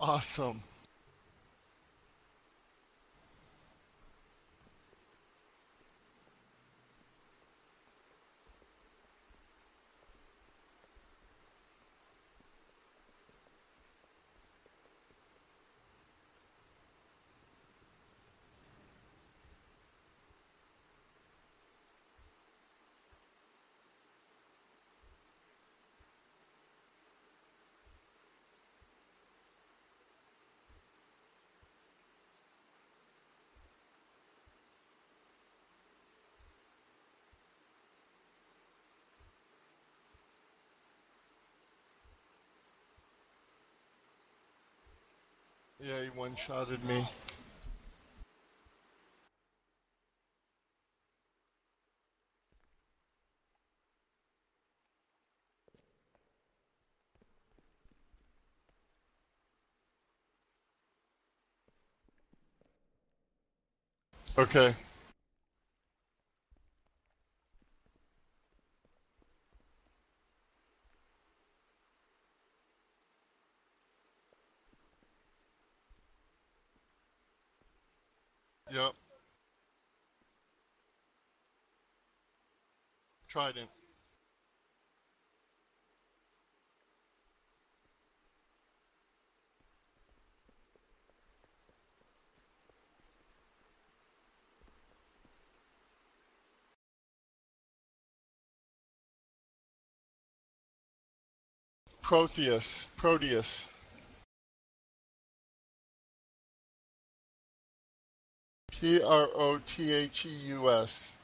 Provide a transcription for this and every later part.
Awesome. Yeah, he one-shotted me. Okay. Yep. Trident. Proteus. Proteus. Protheus. Protheus.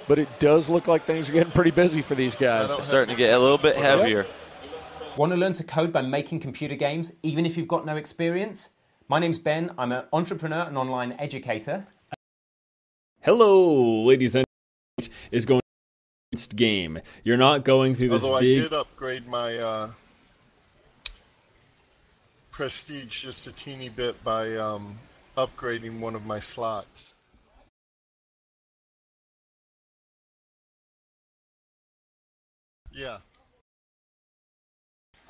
But it does look like things are getting pretty busy for these guys. It's starting to get a little bit heavier. Want to learn to code by making computer games, even if you've got no experience? My name's Ben. I'm an entrepreneur and online educator. Hello, ladies and gentlemen. Is going against game. You're not going through this Although big. I did upgrade my prestige just a teeny bit by upgrading one of my slots. Yeah.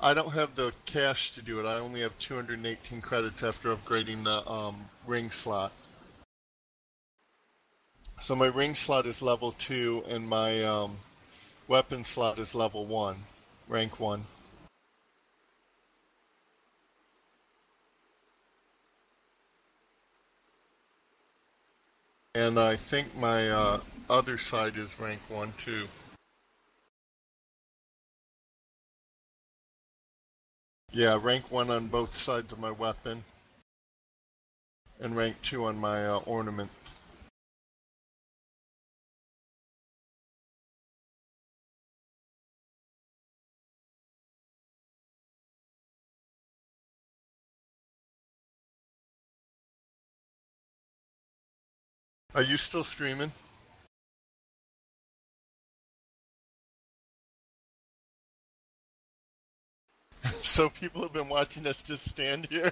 I don't have the cash to do it. I only have 218 credits after upgrading the ring slot. So my ring slot is level 2 and my weapon slot is level 1, rank 1. And I think my other side is rank 1 too. Yeah, rank 1 on both sides of my weapon, and rank 2 on my ornament. Are you still streaming? So people have been watching us just stand here?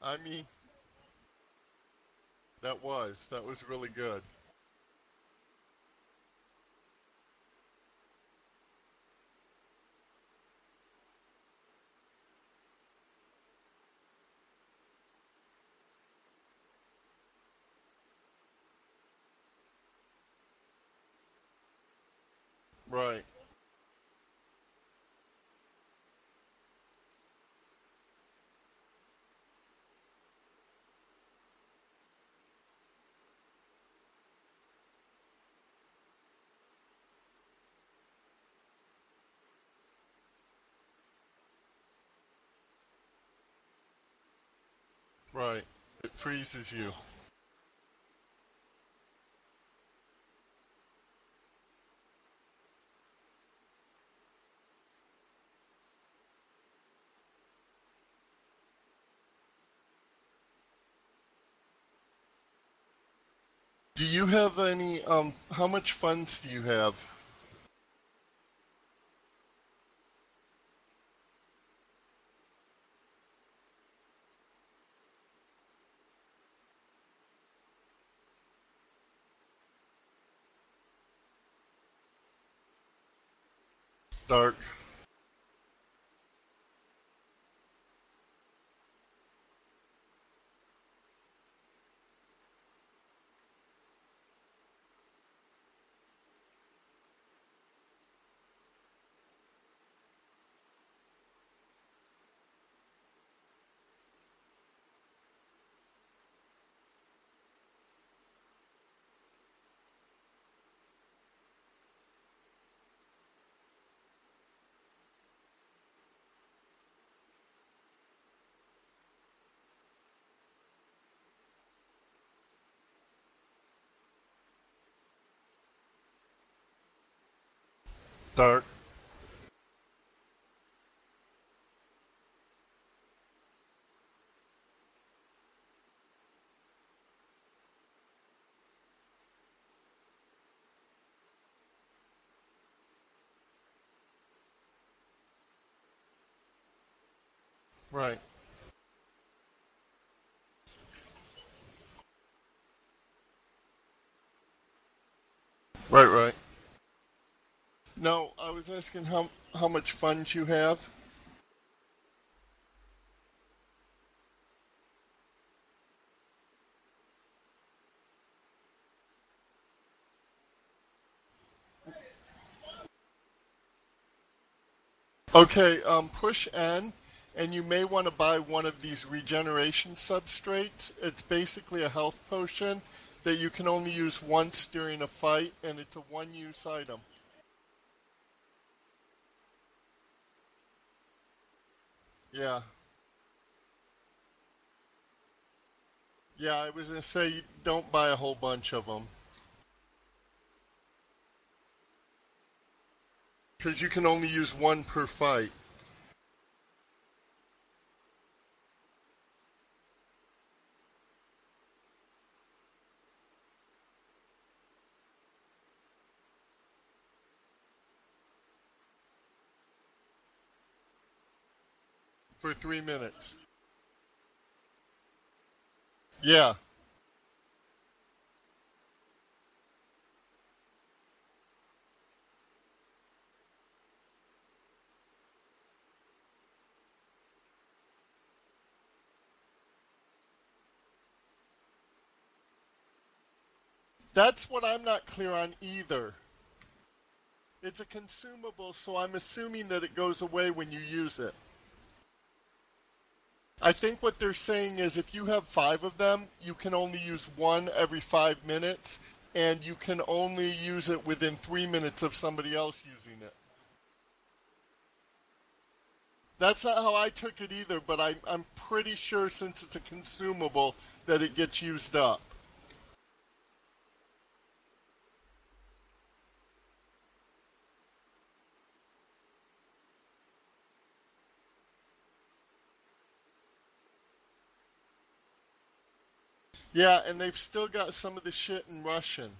I mean, that was really good. Right, right. It freezes you. Do you have any, how much funds do you have? Dark. Dark. Right. Right, right. No, I was asking how much funds you have. Okay, push N, and you may want to buy one of these regeneration substrates. It's basically a health potion that you can only use once during a fight, and it's a one-use item. Yeah. Yeah, I was gonna say don't buy a whole bunch of them. Because you can only use one per fight. For 3 minutes. Yeah. That's what I'm not clear on either. It's a consumable, so I'm assuming that it goes away when you use it. I think what they're saying is if you have 5 of them, you can only use one every 5 minutes, and you can only use it within 3 minutes of somebody else using it. That's not how I took it either, but I'm pretty sure since it's a consumable that it gets used up. Yeah, and they've still got some of the shit in Russian.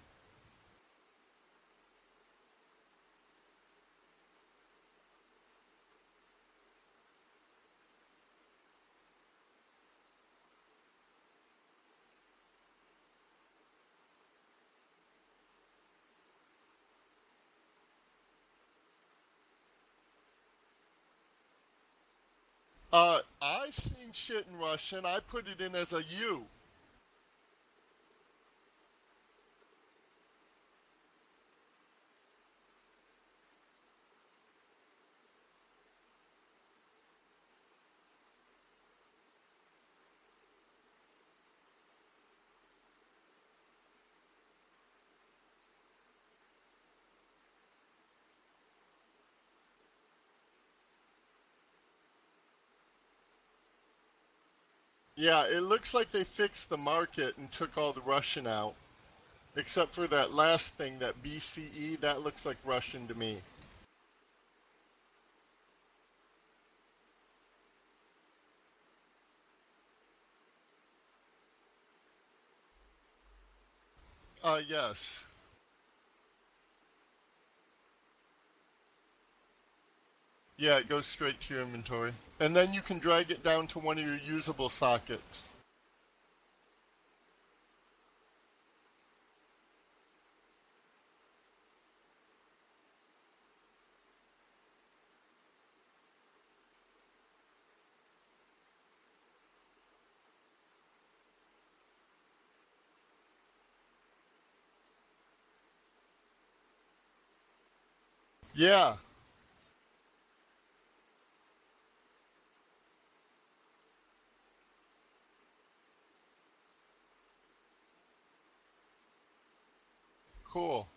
I seen shit in Russian. I put it in as a U. Yeah, it looks like they fixed the market and took all the Russian out. Except for that last thing, that BCE, that looks like Russian to me. Yes. Yeah, it goes straight to your inventory. And then you can drag it down to one of your usable sockets. Yeah. Cool.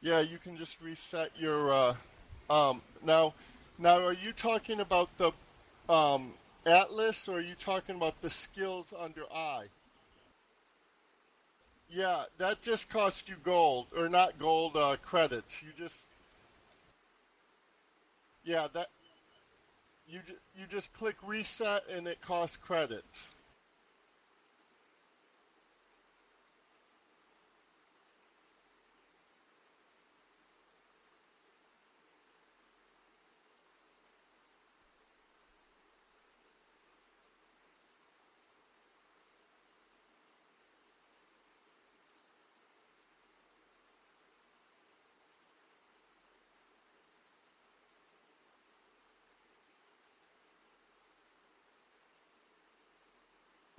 Yeah, you can just reset your now are you talking about the Atlas, or are you talking about the skills under I? Yeah, that just costs you gold, or not gold, credits. You just yeah, that you just click reset and it costs credits.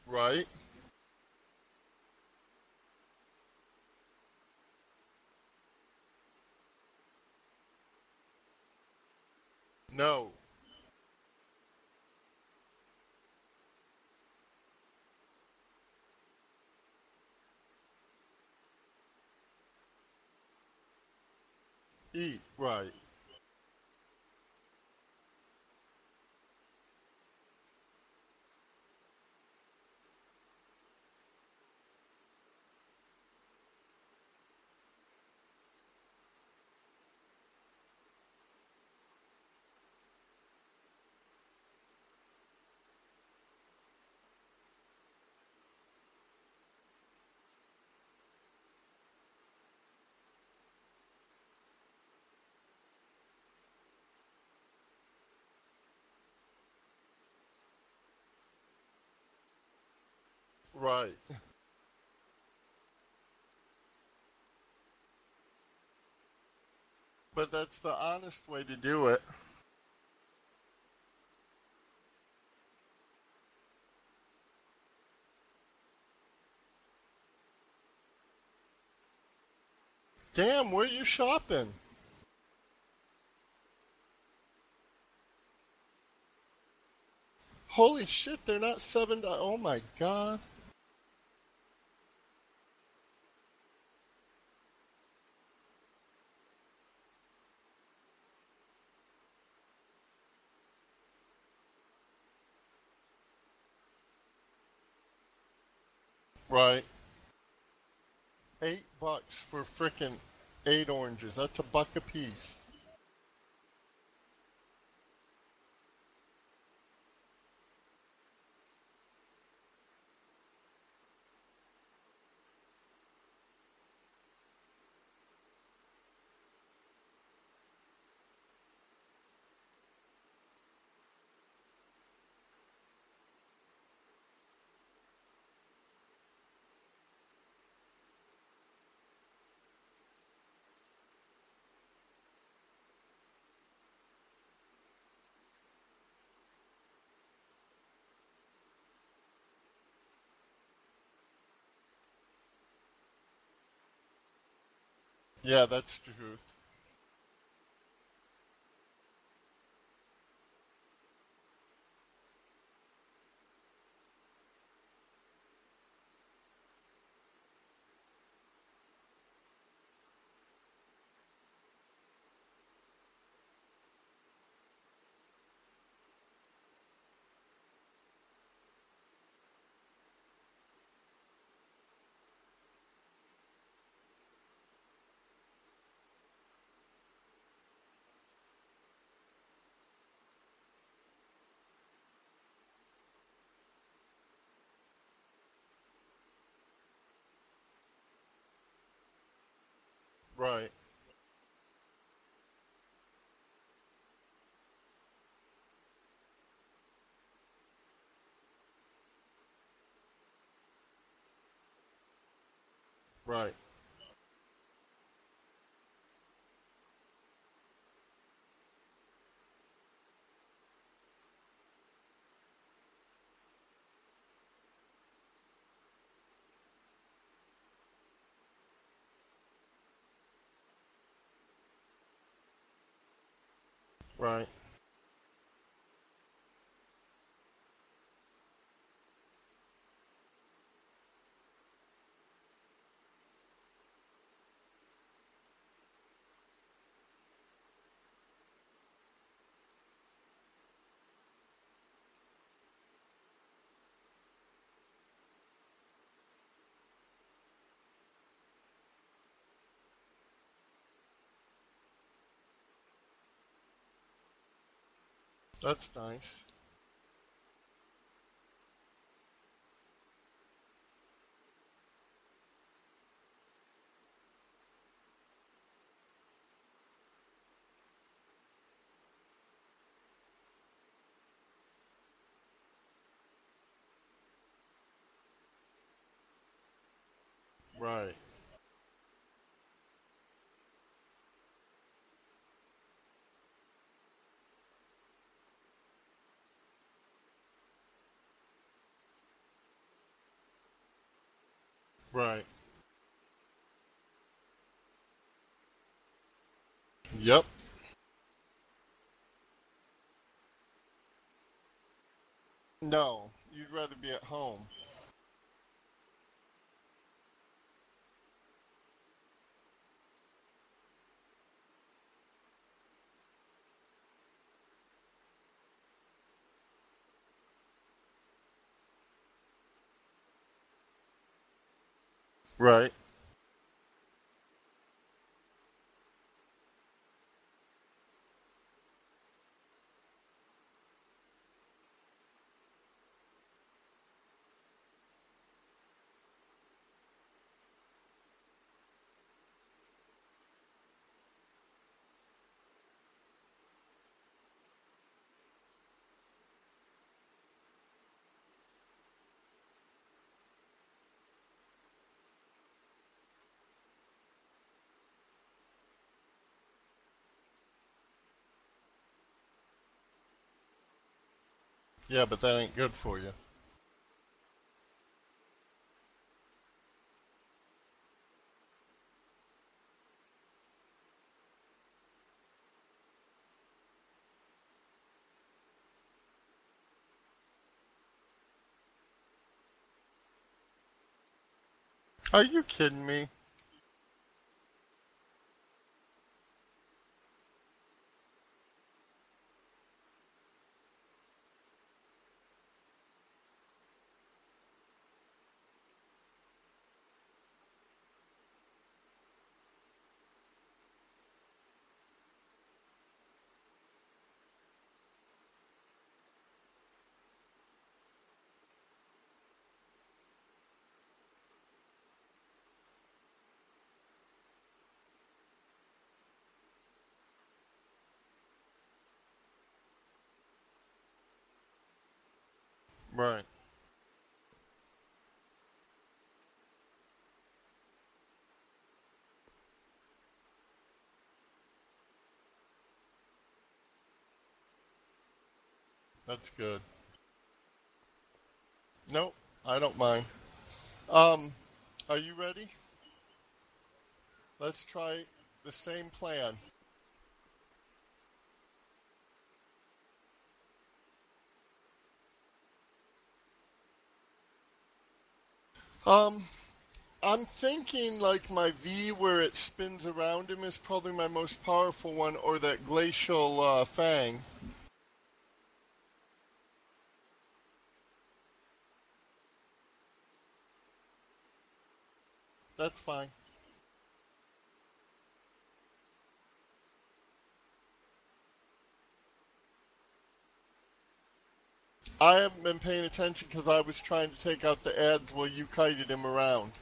Right? No. Eat, right. Right. But that's the honest way to do it. Damn, where you shopping? Holy shit, they're not $7. Oh my god. Right. $8 for frickin' 8 oranges. That's a buck a piece. Yeah, that's the truth. Right. Right. Right. That's nice. Right. Right. Yep. No, you'd rather be at home. Right. Yeah, but that ain't good for you. Are you kidding me? Right. That's good. Nope, I don't mind. Um, are you ready? Let's try the same plan. Um, I'm thinking like my V where it spins around him is probably my most powerful one, or that glacial fang. That's fine. I haven't been paying attention because I was trying to take out the ads while you kited him around.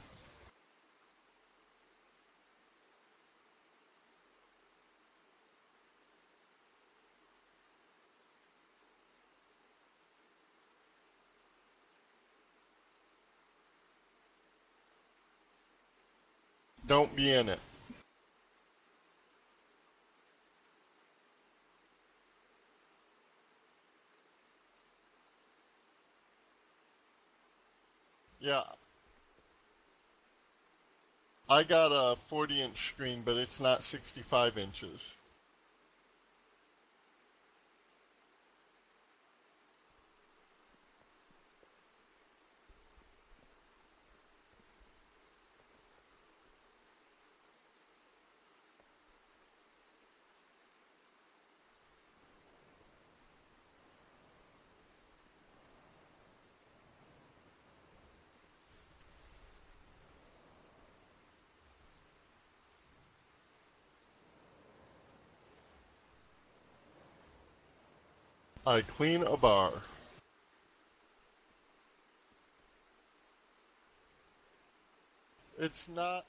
Don't be in it. Yeah, I got a 40-inch screen, but it's not 65 inches. I clean a bar. It's not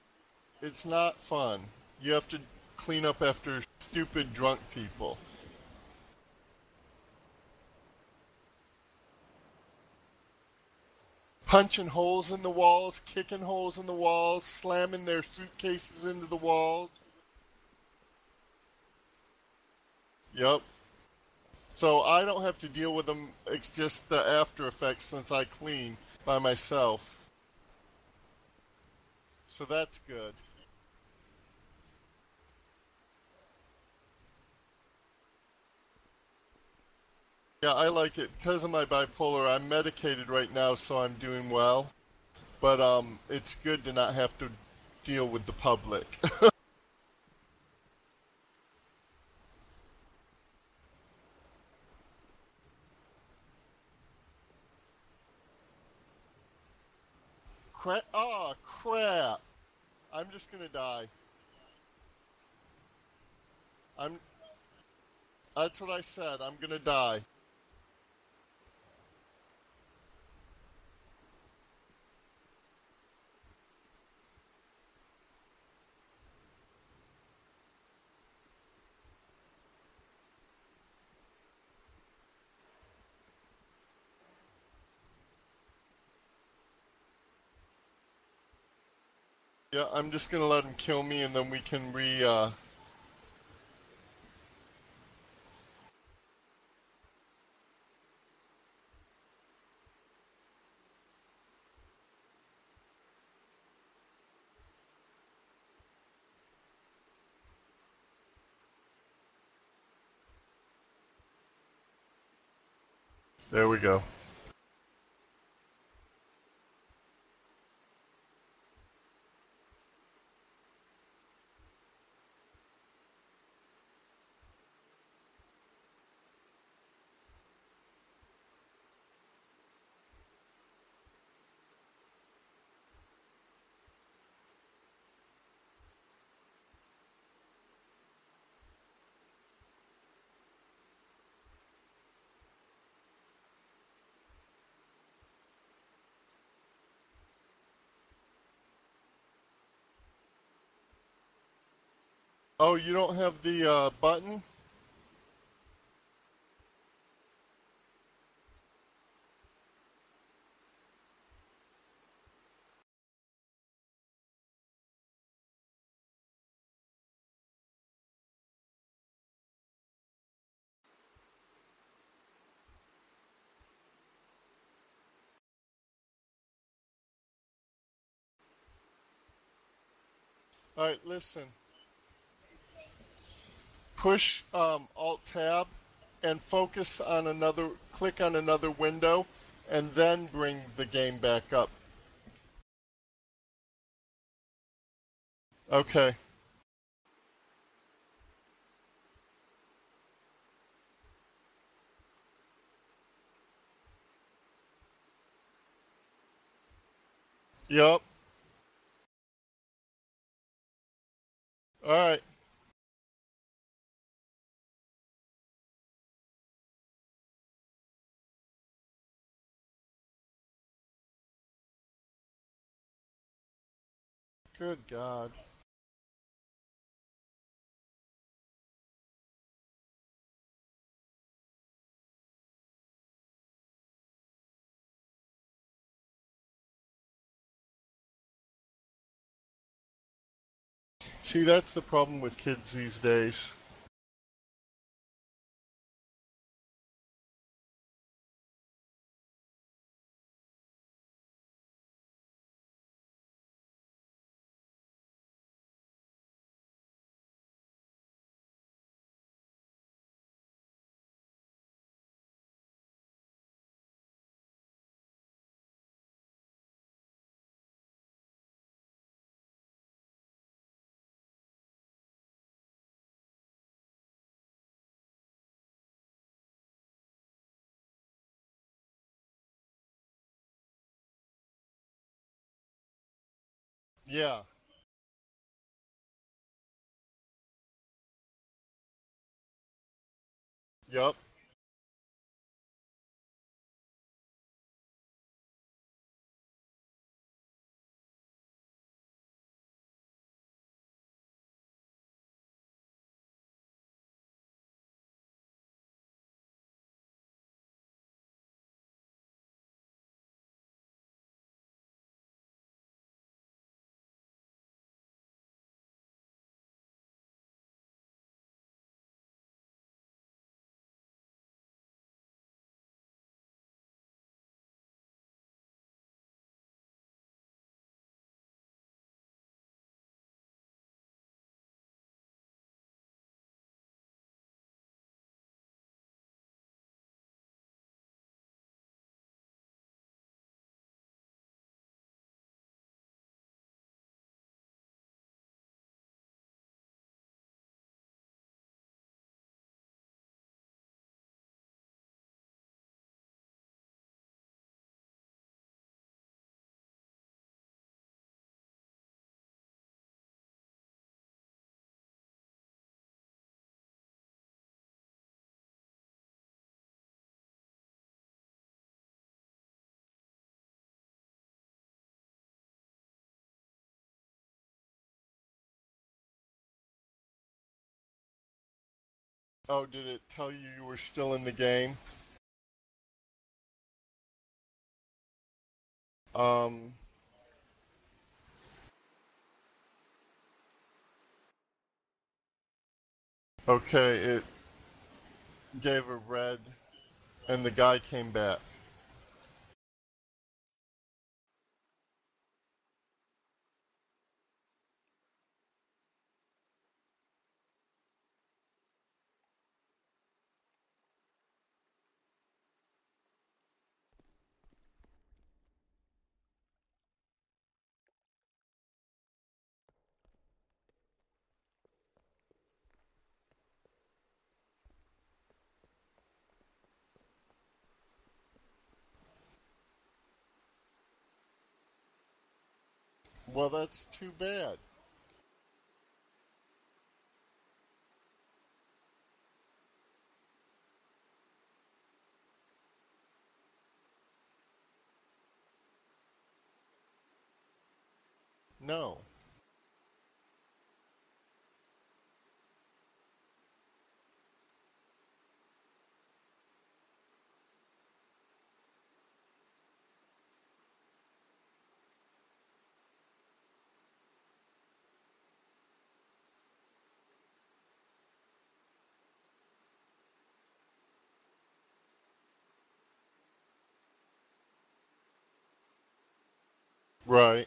it's not fun. You have to clean up after stupid drunk people. Punching holes in the walls, kicking holes in the walls, slamming their suitcases into the walls. Yep. So I don't have to deal with them. It's just the after effects since I clean by myself. So that's good. Yeah, I like it. Because of my bipolar, I'm medicated right now, so I'm doing well. But it's good to not have to deal with the public. Crap! Oh, crap! I'm just gonna die. I'm. That's what I said. I'm gonna die. Yeah, I'm just gonna let him kill me, and then we can There we go. Oh, you don't have the button? All right, listen. Push Alt Tab and focus on another, click on another window, and then bring the game back up. Okay. Yep. All right. Good God. See, that's the problem with kids these days. Yeah. Yep. Oh, did it tell you you were still in the game? Um, okay, it gave a red, and the guy came back. Well, that's too bad. No. Right.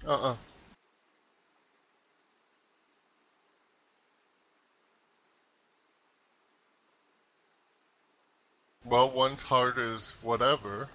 Uh-uh. Well, one's heart is whatever.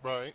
Right.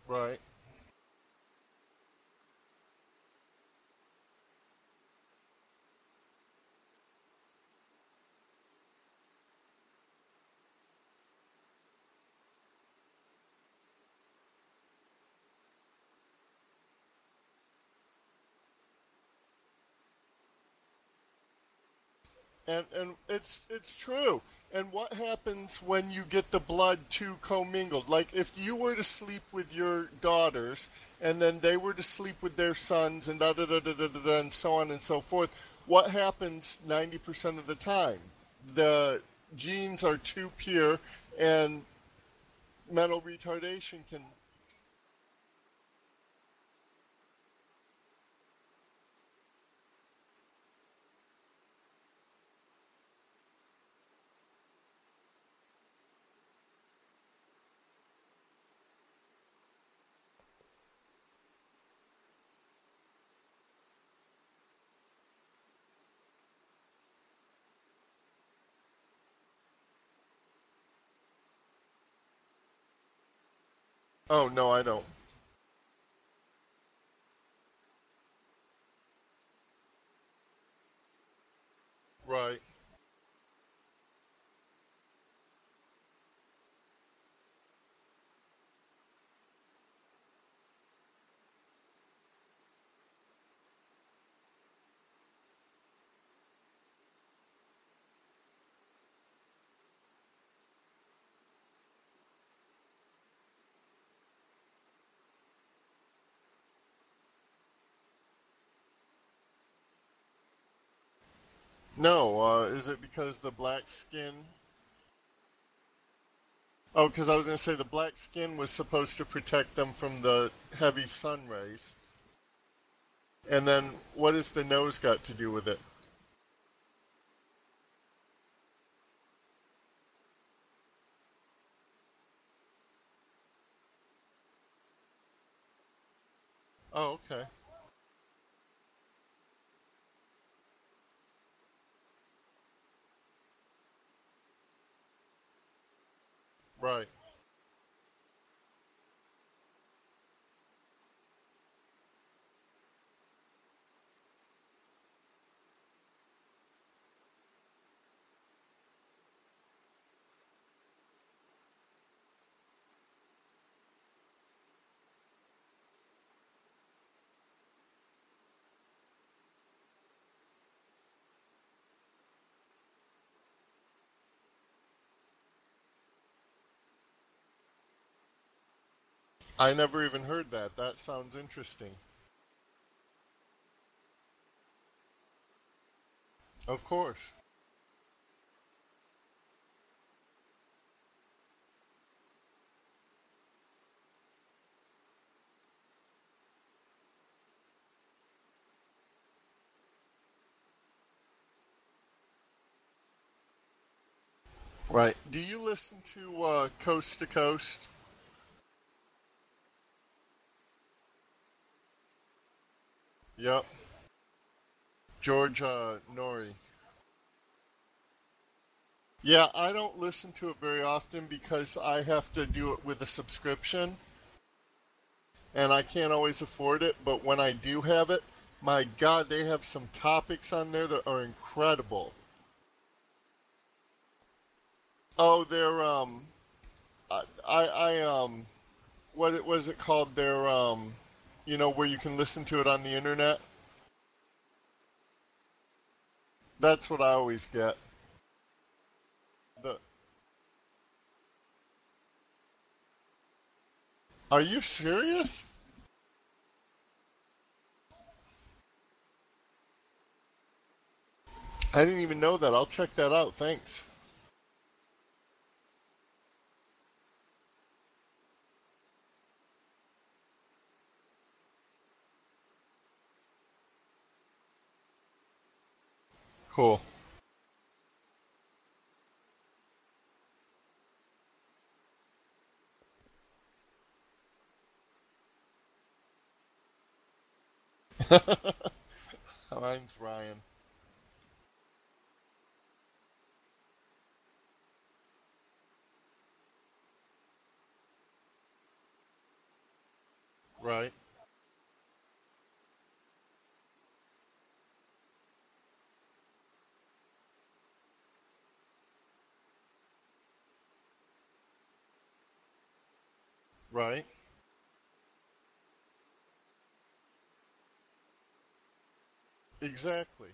Right. And it's true. And what happens when you get the blood too commingled? Like if you were to sleep with your daughters and then they were to sleep with their sons and da da da da da da, da and so on and so forth, what happens 90% of the time? The genes are too pure and mental retardation can. Oh no, I don't. Right. No, is it because the black skin? Oh, because I was going to say the black skin was supposed to protect them from the heavy sun rays. And then what has the nose got to do with it? Oh, okay. Right. I never even heard that. That sounds interesting. Of course. Right. Do you listen to Coast to Coast? Yep. George Nori. Yeah, I don't listen to it very often because I have to do it with a subscription, and I can't always afford it. But when I do have it, my God, they have some topics on there that are incredible. Oh, they're what it was it called? They're where you can listen to it on the internet. That's what I always get. The Are you serious? I didn't even know that. I'll check that out. Thanks. Cool. Mine's Ryan. Right. Right. Exactly.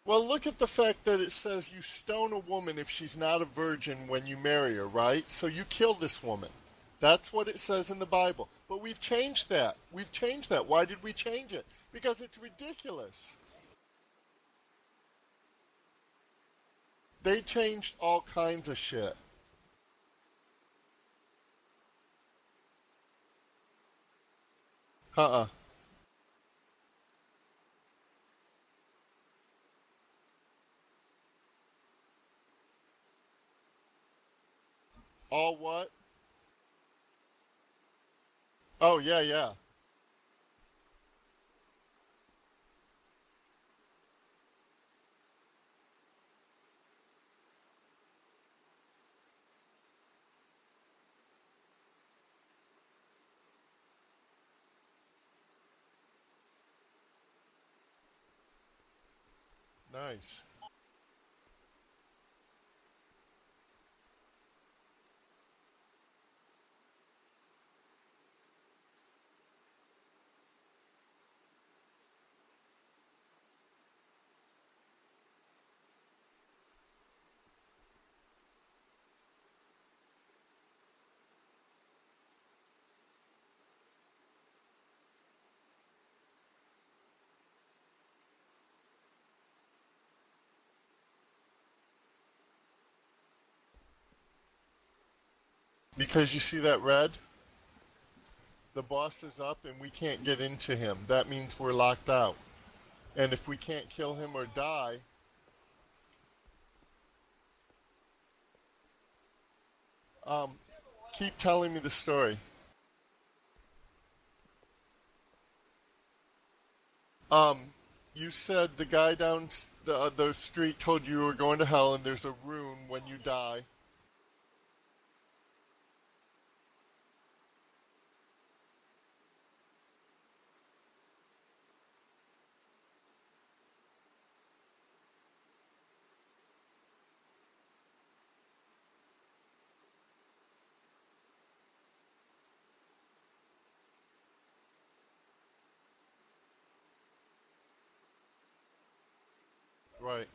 Well, look at the fact that it says you stone a woman if she's not a virgin when you marry her, right? So you kill this woman. That's what it says in the Bible. But we've changed that. We've changed that. Why did we change it? Because it's ridiculous. They changed all kinds of shit. Uh-uh. All what? Oh, yeah, yeah. Nice. Because you see that red? The boss is up and we can't get into him. That means we're locked out. And if we can't kill him or die, um, keep telling me the story. Um, you said the guy down the street told you were going to hell and there's a rune when you die. Right.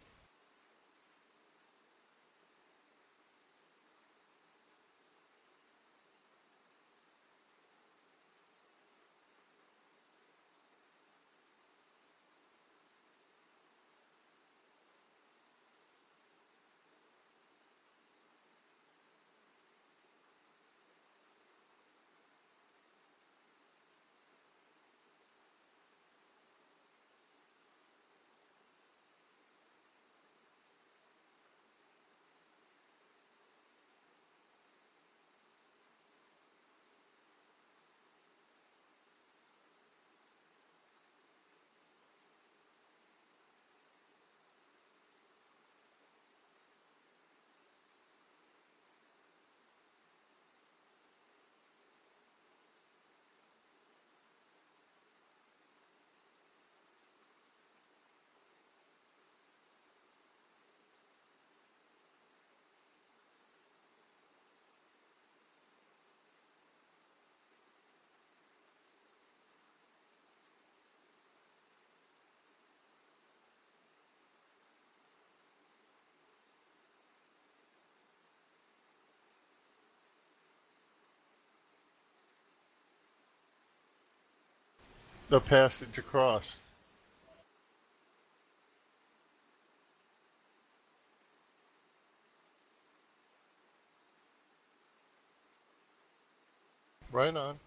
The passage across. Right on.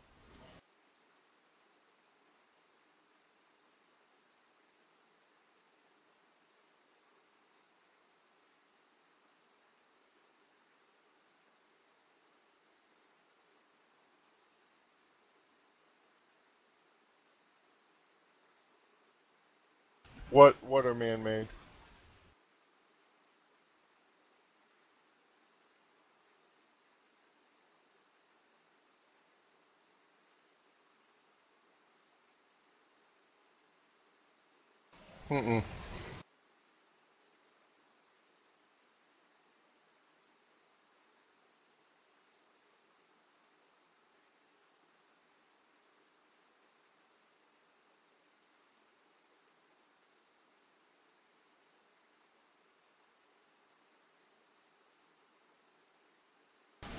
What are man-made? Mm-mm.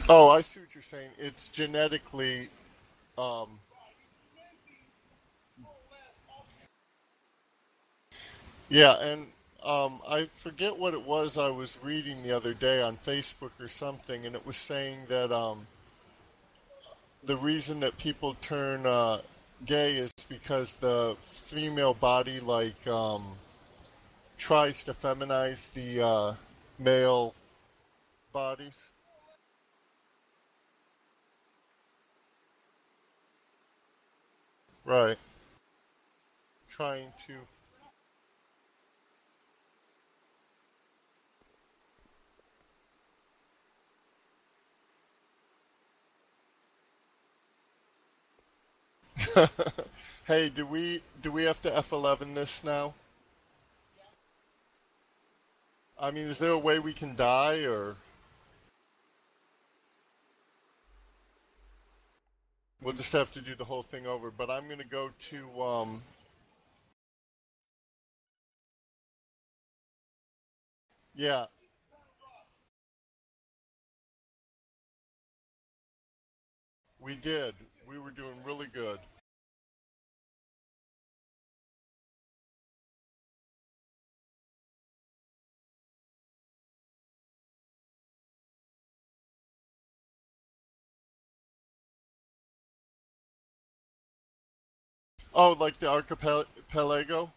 Oh, I see what you're saying. It's genetically, um, yeah, and I forget what it was I was reading the other day on Facebook or something, and it was saying that the reason that people turn gay is because the female body tries to feminize the male bodies. Right. Trying to. Hey, do we have to F11 this now? I mean, is there a way we can die, or we'll just have to do the whole thing over? But I'm gonna go to yeah, we did. We were doing really good. Oh, like the archipelago?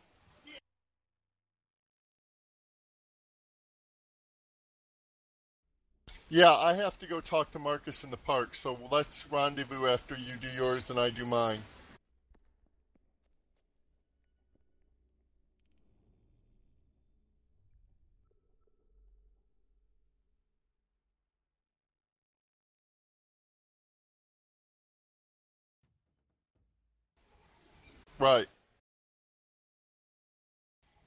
Yeah, I have to go talk to Marcus in the park, so let's rendezvous after you do yours and I do mine. Right.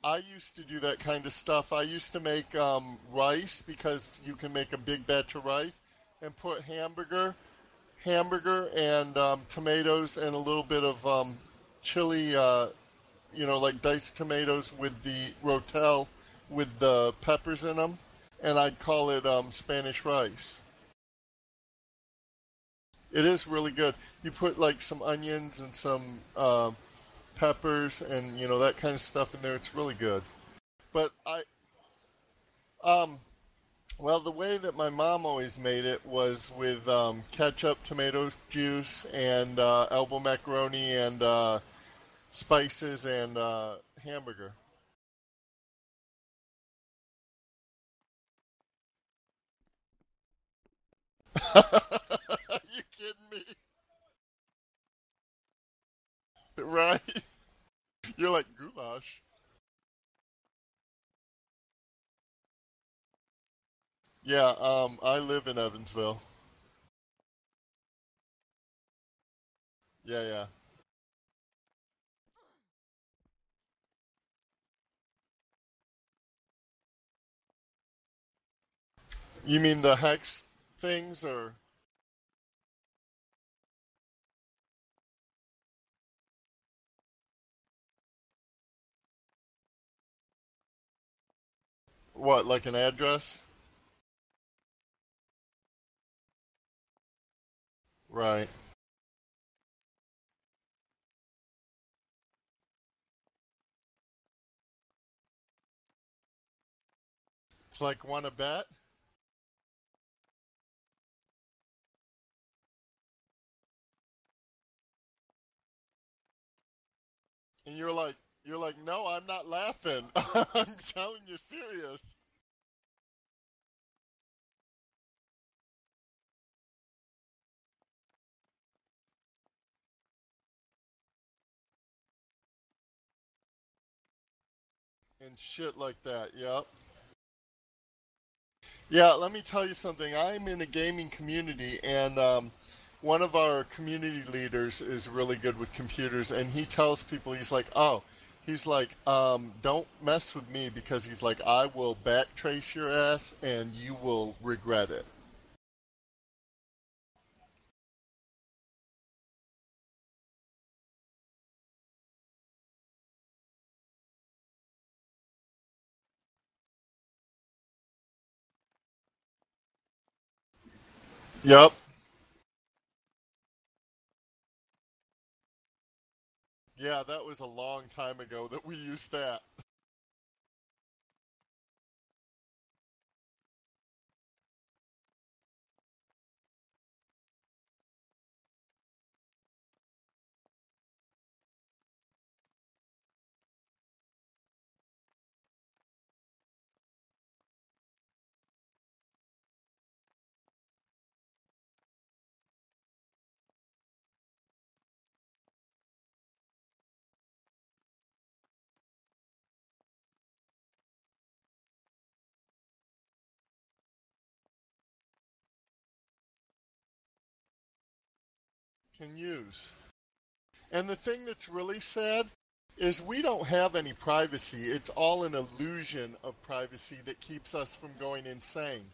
I used to do that kind of stuff. I used to make rice because you can make a big batch of rice and put hamburger and tomatoes and a little bit of chili, like diced tomatoes with the rotel with the peppers in them, and I'd call it Spanish rice. It is really good. You put like some onions and some peppers and that kind of stuff in there. It's really good. But um, well, the way that my mom always made it was with ketchup, tomato juice, and elbow macaroni and spices and hamburger. You kidding me? Right? You're like goulash. Yeah, I live in Evansville. Yeah, yeah. You mean the hex things or what, like an address? Right. It's like, want to bet? And you're like, no, I'm not laughing. I'm telling you serious. And shit like that, yep. Yeah, let me tell you something. I'm in a gaming community, and one of our community leaders is really good with computers, and he tells people, he's like, don't mess with me because he's like, I will backtrace your ass and you will regret it. Yep. Yeah, that was a long time ago that we used that. Can use. And the thing that's really sad is we don't have any privacy. It's all an illusion of privacy that keeps us from going insane.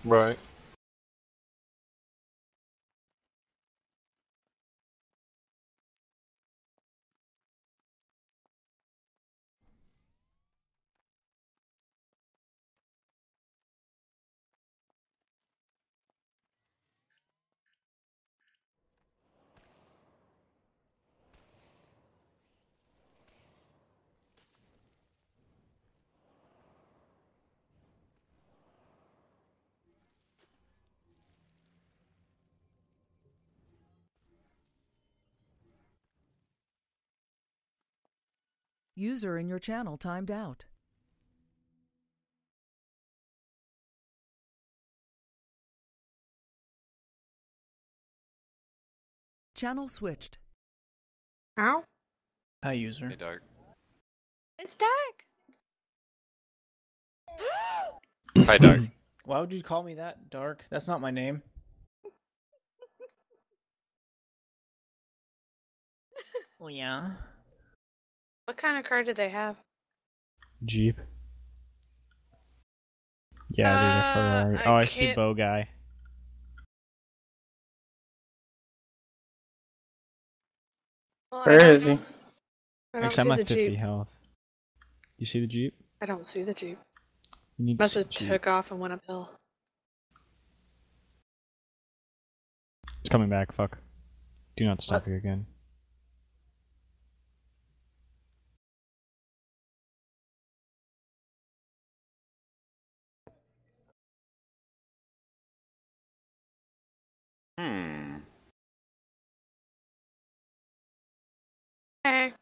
Right. User in your channel timed out. Channel switched. Ow. Hi, user. Hey, Dark. It's Dark. Hi, Dark. Why would you call me that, Dark? That's not my name. Oh, yeah. What kind of car do they have? Jeep. Yeah, dude, a Ferrari. Oh, I see Bow Guy. Well, Where is he? I don't Actually, I'm see at the 50 Jeep. health. You see the Jeep? I don't see the Jeep. You need Must to have see the Jeep. took off and went uphill. It's coming back, fuck. Do not stop here again. Hey.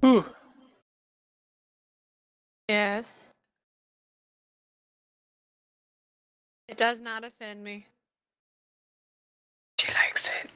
Whew. Yes. It does not offend me. She likes it.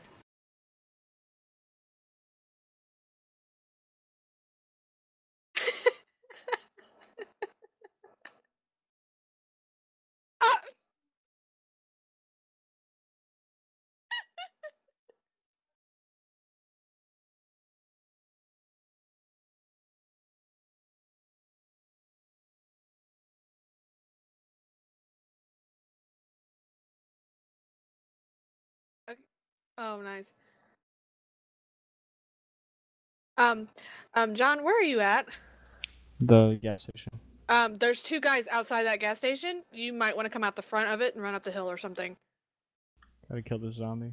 Okay. Oh, nice. John, where are you at? The gas station. There's two guys outside that gas station. You might want to come out the front of it and run up the hill or something. Gotta kill this zombie.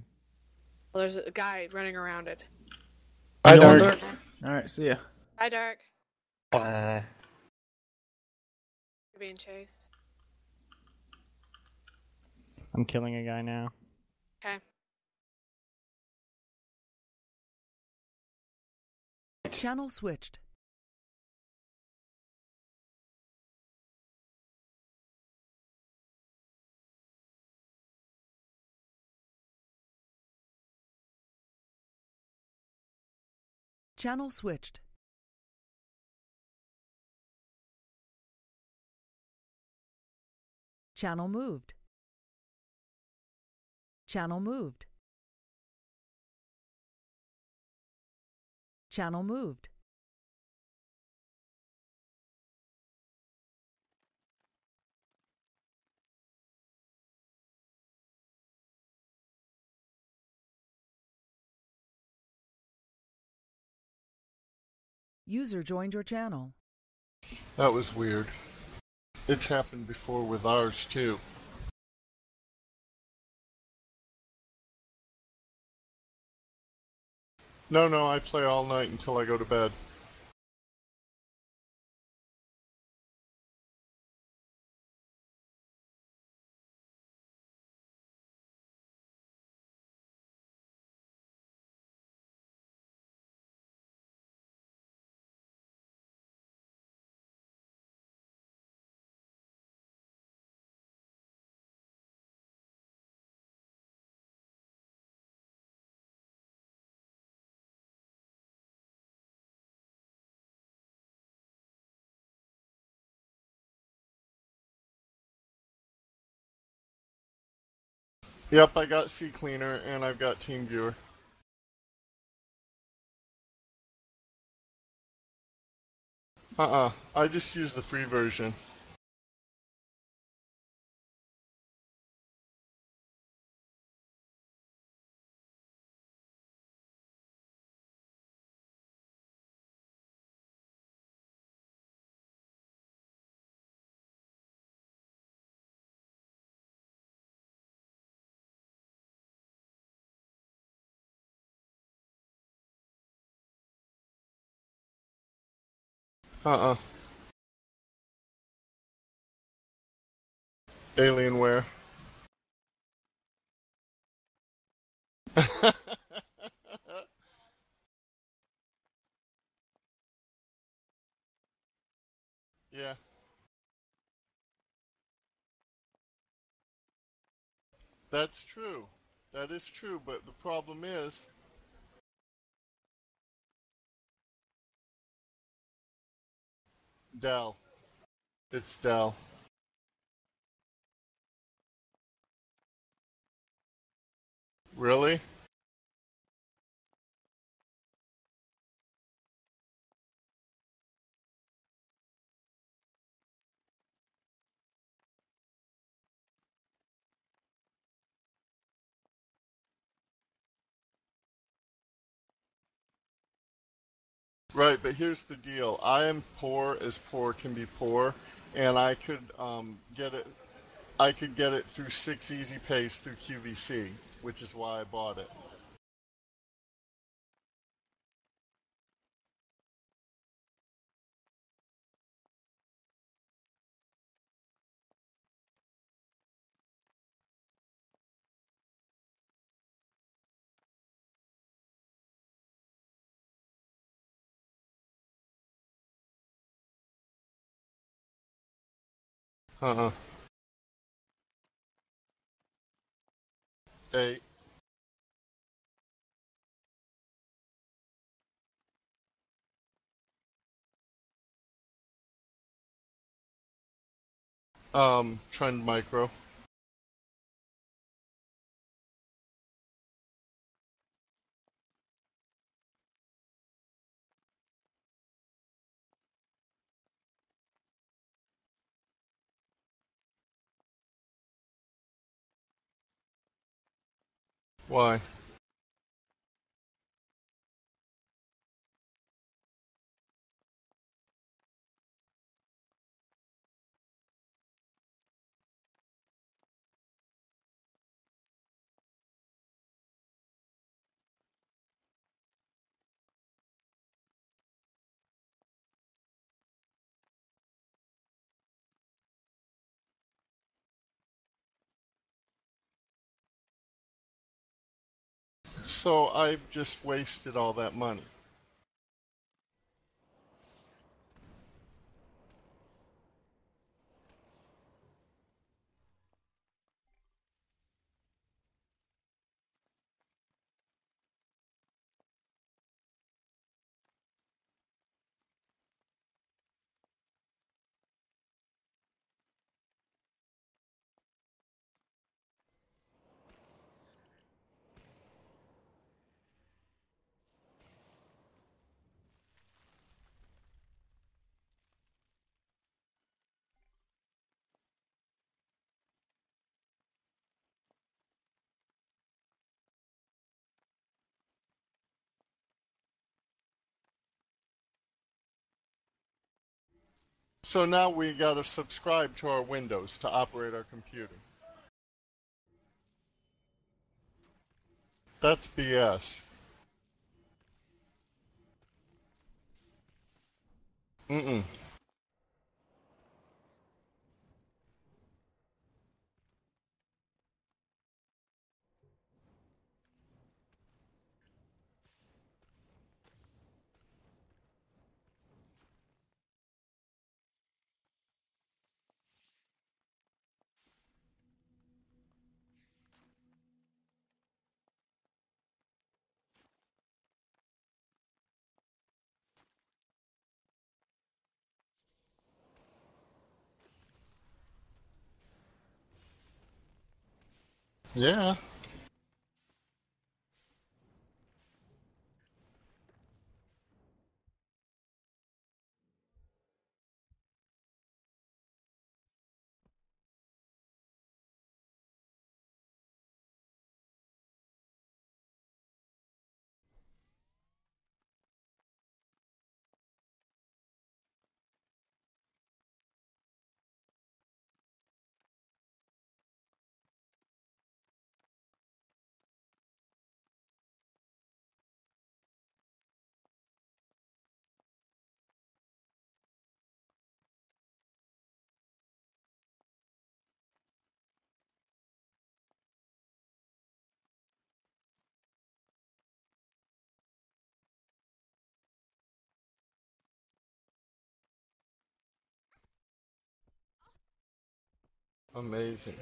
Well, there's a guy running around it. Hi, Dark. Alright, see ya. Hi, Dark. Bye. You're being chased. I'm killing a guy now. Okay. Channel switched. Channel switched. Channel moved. Channel moved. Channel moved. User joined your channel. That was weird. It's happened before with ours, too. No, I play all night until I go to bed. Yep, I got CCleaner and I've got TeamViewer. I just use the free version. Alienware. That's true. That is true, but the problem is... Dell. It's Dell. Really? Right, but here's the deal. I am poor as poor can be poor, and I could get it. I could get it through 6 Easy Pays through QVC, which is why I bought it. Uh-huh. 8. Trend Micro. Why? So I've just wasted all that money. So now we gotta subscribe to our Windows to operate our computer. That's BS. Mm-mm. Yeah. Amazing.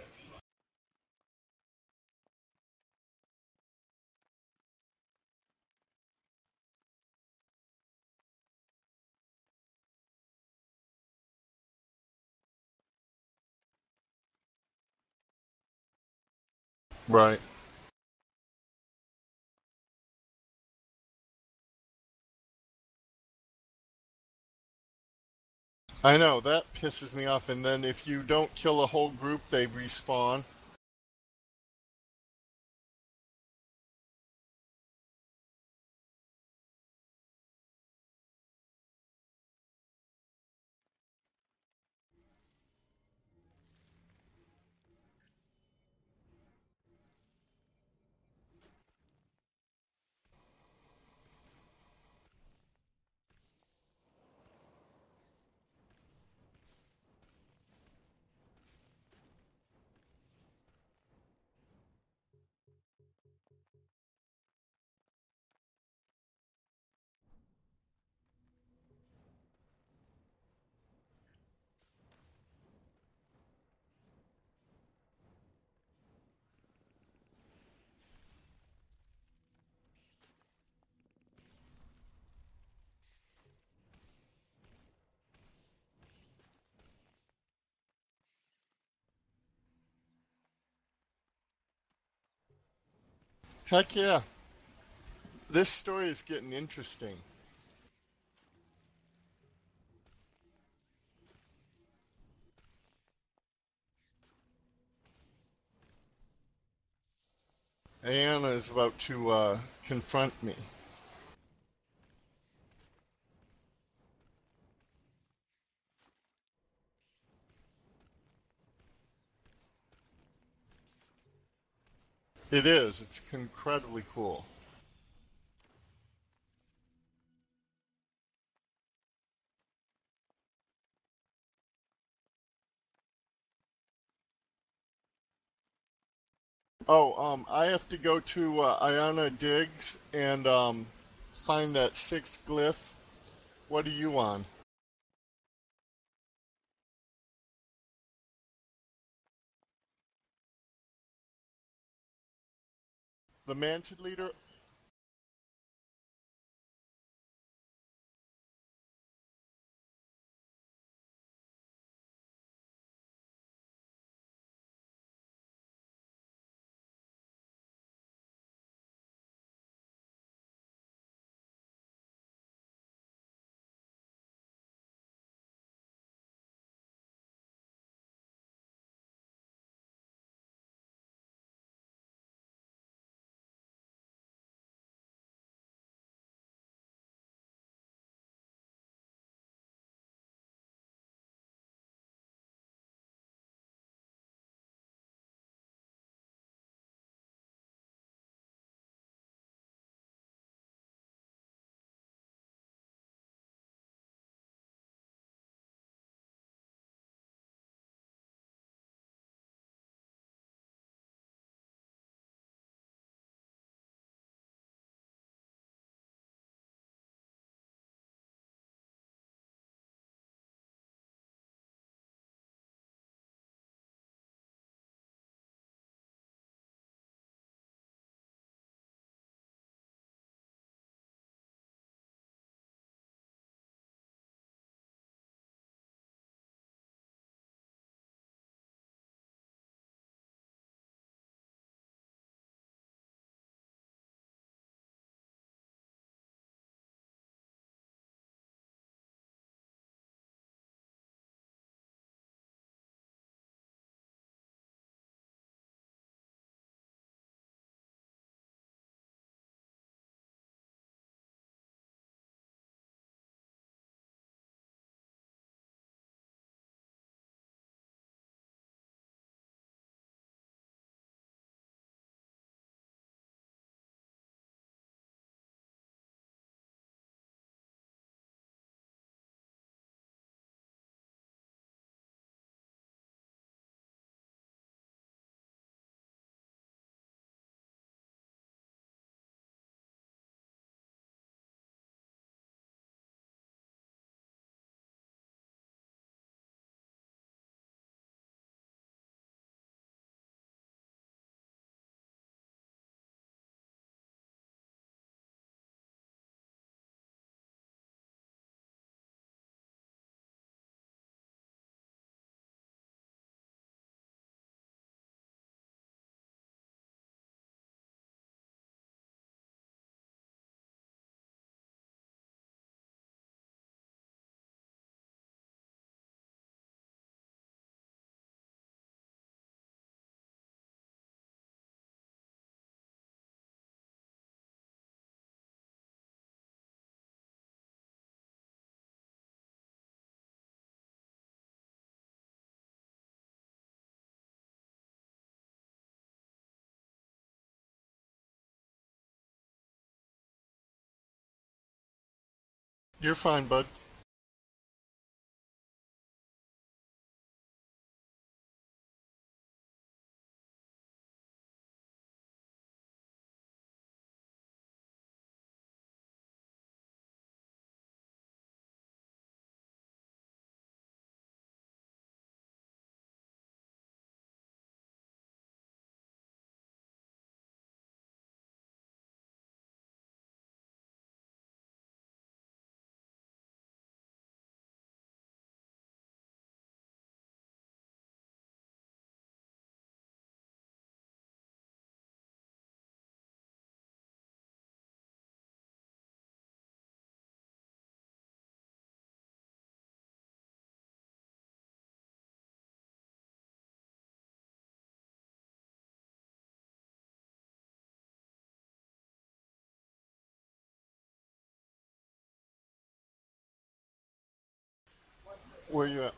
Right. I know, that pisses me off. And then if you don't kill a whole group, they respawn. Heck yeah. This story is getting interesting. Anna is about to confront me. It is. It's incredibly cool. Oh, I have to go to Iona Diggs and find that sixth glyph. What are you on? The Mantid Leader? You're fine, bud. Where you at?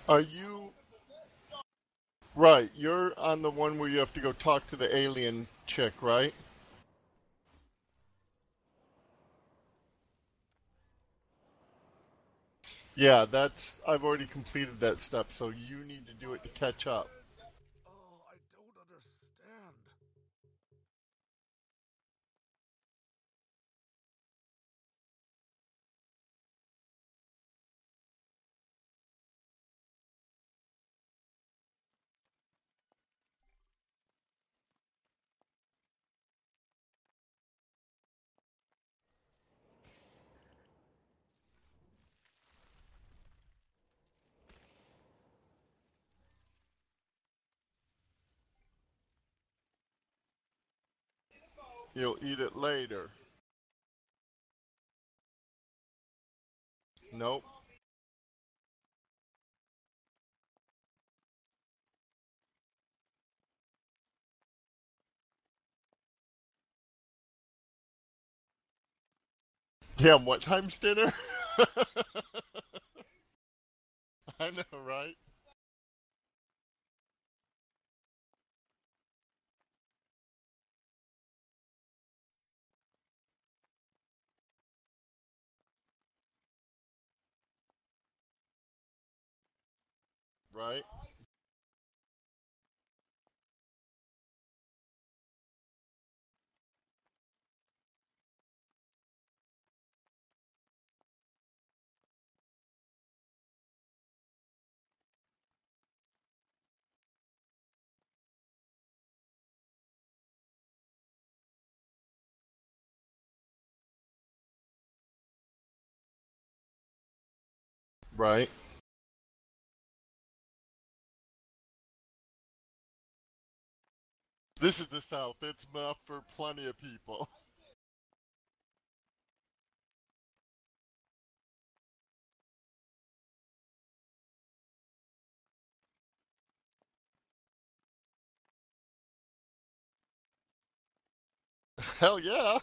Are you... Right, you're on the one where you have to go talk to the alien chick, right? Yeah, that's... I've already completed that step, so you need to do it to catch up. Oh, I don't understand. You'll eat it later. Nope. Damn, what time's dinner? I know, right? Right? Right. This is the South. It's enough for plenty of people. Hell yeah.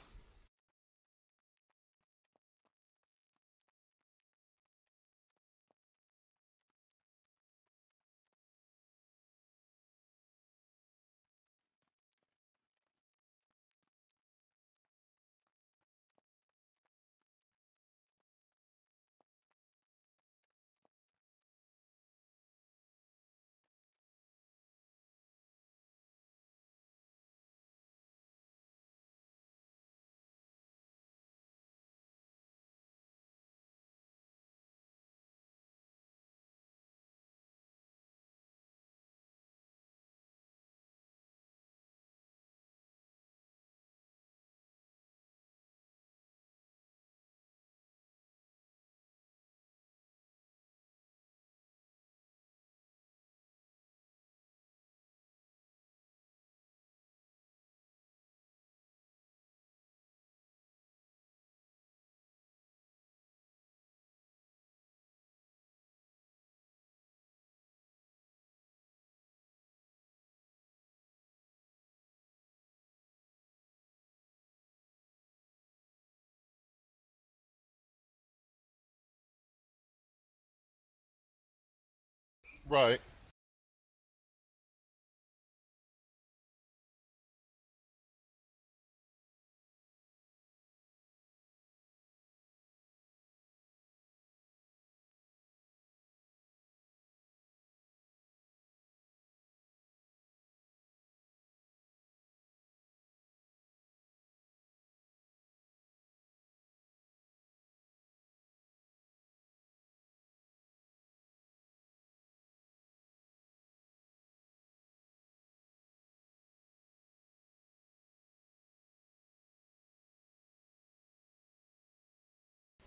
Right.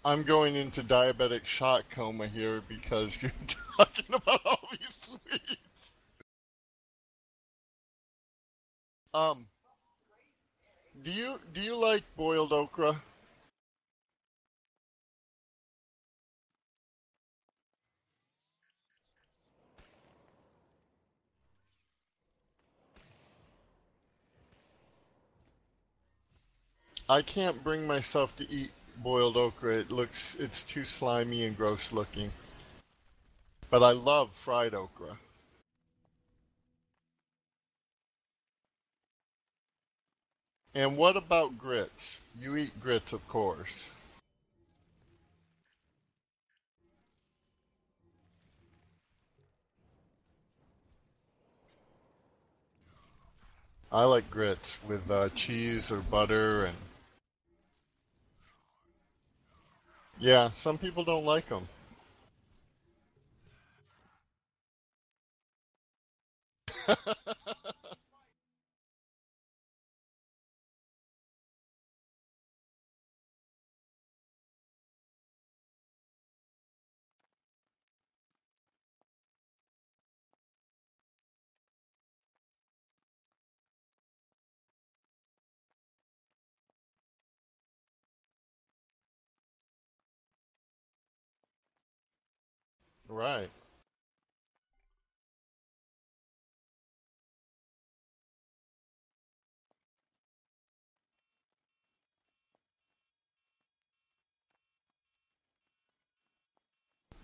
I'm going into diabetic shock coma here because you're talking about all these sweets. Um, do you like boiled okra? I can't bring myself to eat boiled okra. It's too slimy and gross looking. But I love fried okra. And what about grits? You eat grits, of course. I like grits with cheese or butter and yeah, some people don't like them. Right.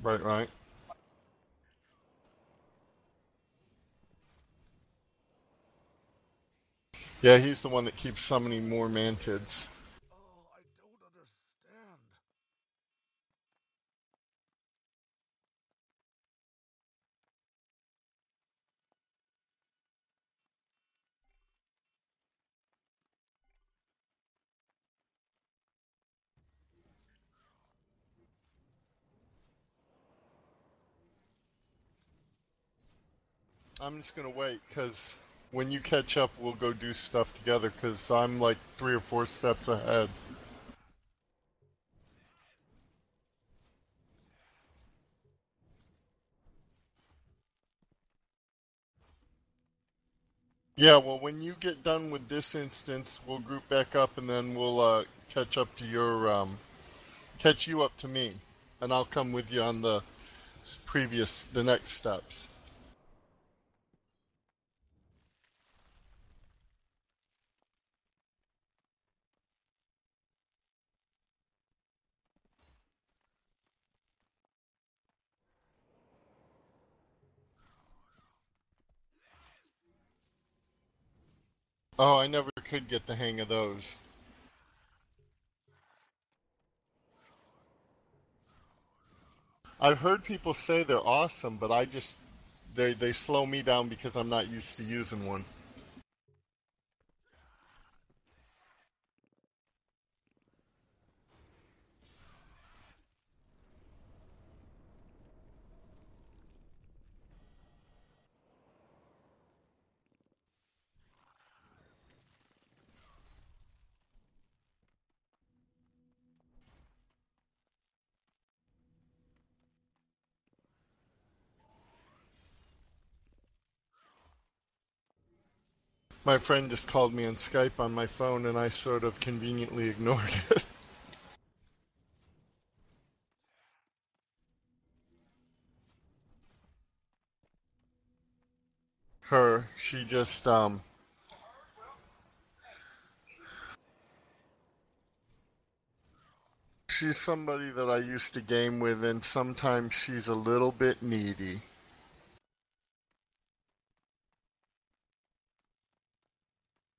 Right. Yeah, he's the one that keeps summoning more mantids. Oh, I don't understand. I'm just gonna wait, because when you catch up, we'll go do stuff together, because I'm like 3 or 4 steps ahead. Yeah, well, when you get done with this instance, we'll group back up, and then we'll catch up to catch you up to me, and I'll come with you on the the next steps. Oh, I never could get the hang of those. I've heard people say they're awesome, but they slow me down because I'm not used to using one. My friend just called me on Skype on my phone, and I sort of conveniently ignored it. She just she's somebody that I used to game with, and sometimes she's a little bit needy.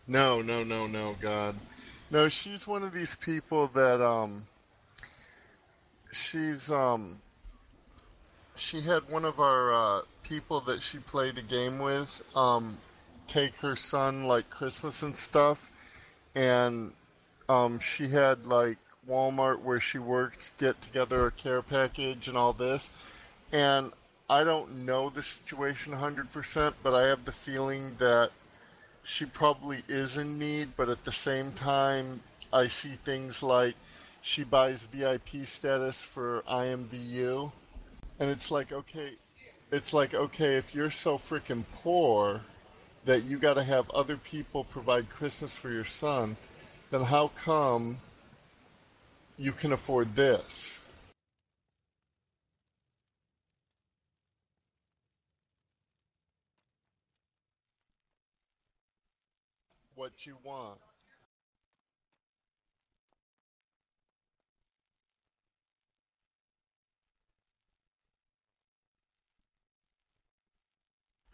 No, no, no, no, God. No, she's one of these people that, she's, she had one of our, people that she played a game with, take her son, like, Christmas and stuff, and, she had, like, Walmart where she worked get together a care package and all this, and I don't know the situation 100%, but I have the feeling that she probably is in need, but at the same time, I see things like she buys VIP status for IMVU, and it's like, okay, if you're so freaking poor that you got to have other people provide Christmas for your son, then how come you can afford this? What you want.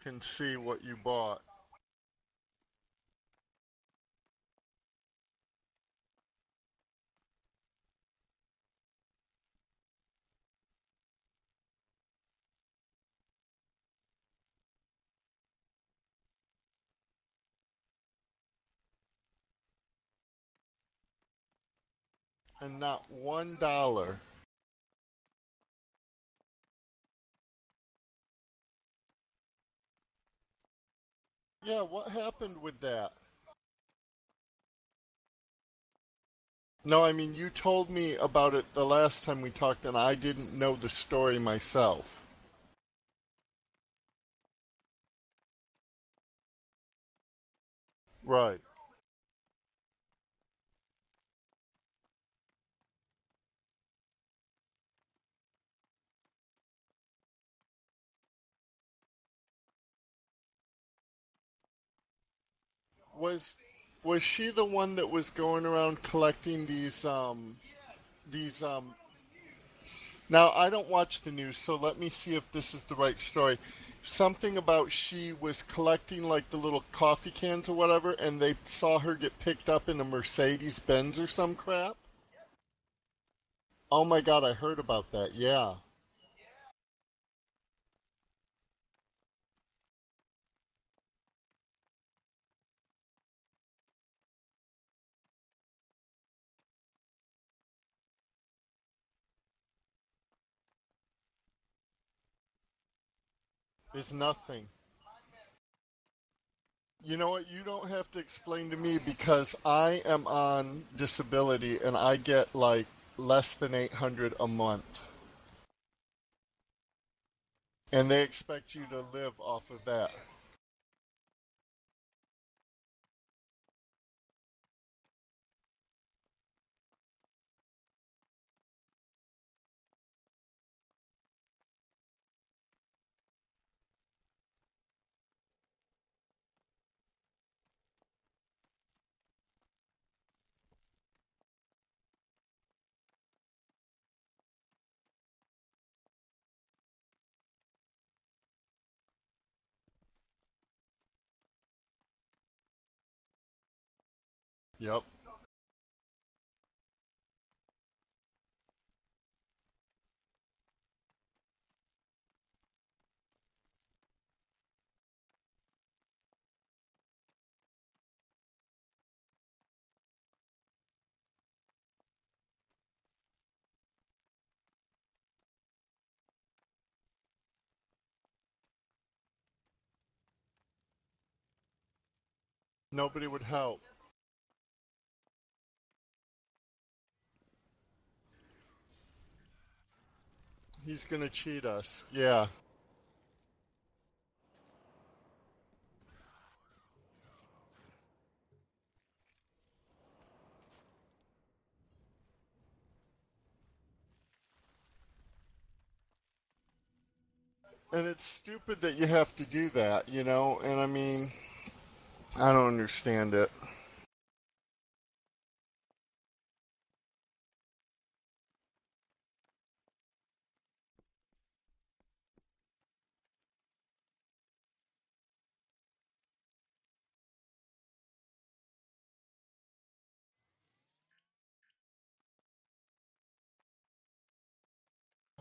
Can see what you bought. And not $1. Yeah, what happened with that? No, I mean, you told me about it the last time we talked, and I didn't know the story myself. Right. Was was she the one that was going around collecting these. Now, I don't watch the news, so let me see if this is the right story. Something about she was collecting like the little coffee cans or whatever, and they saw her get picked up in a Mercedes Benz or some crap? Oh my God, I heard about that. Yeah. Is nothing. You know what? You don't have to explain to me because I am on disability and I get like less than 800 a month. And they expect you to live off of that. Yep. Nobody would help. He's gonna cheat us. Yeah. And it's stupid that you have to do that, you know? And I mean, I don't understand it.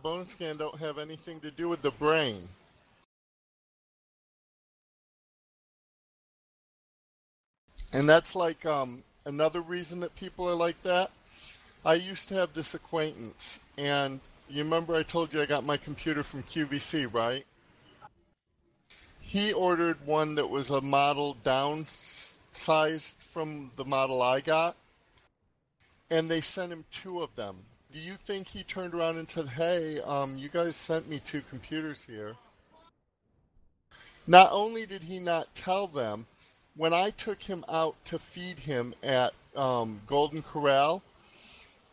Bone scan don't have anything to do with the brain. And that's like another reason that people are like that. I used to have this acquaintance, and you remember I told you I got my computer from QVC, right? He ordered one that was a model downsized from the model I got, and they sent him 2 of them. Do you think he turned around and said, hey, you guys sent me 2 computers here? Not only did he not tell them, when I took him out to feed him at Golden Corral,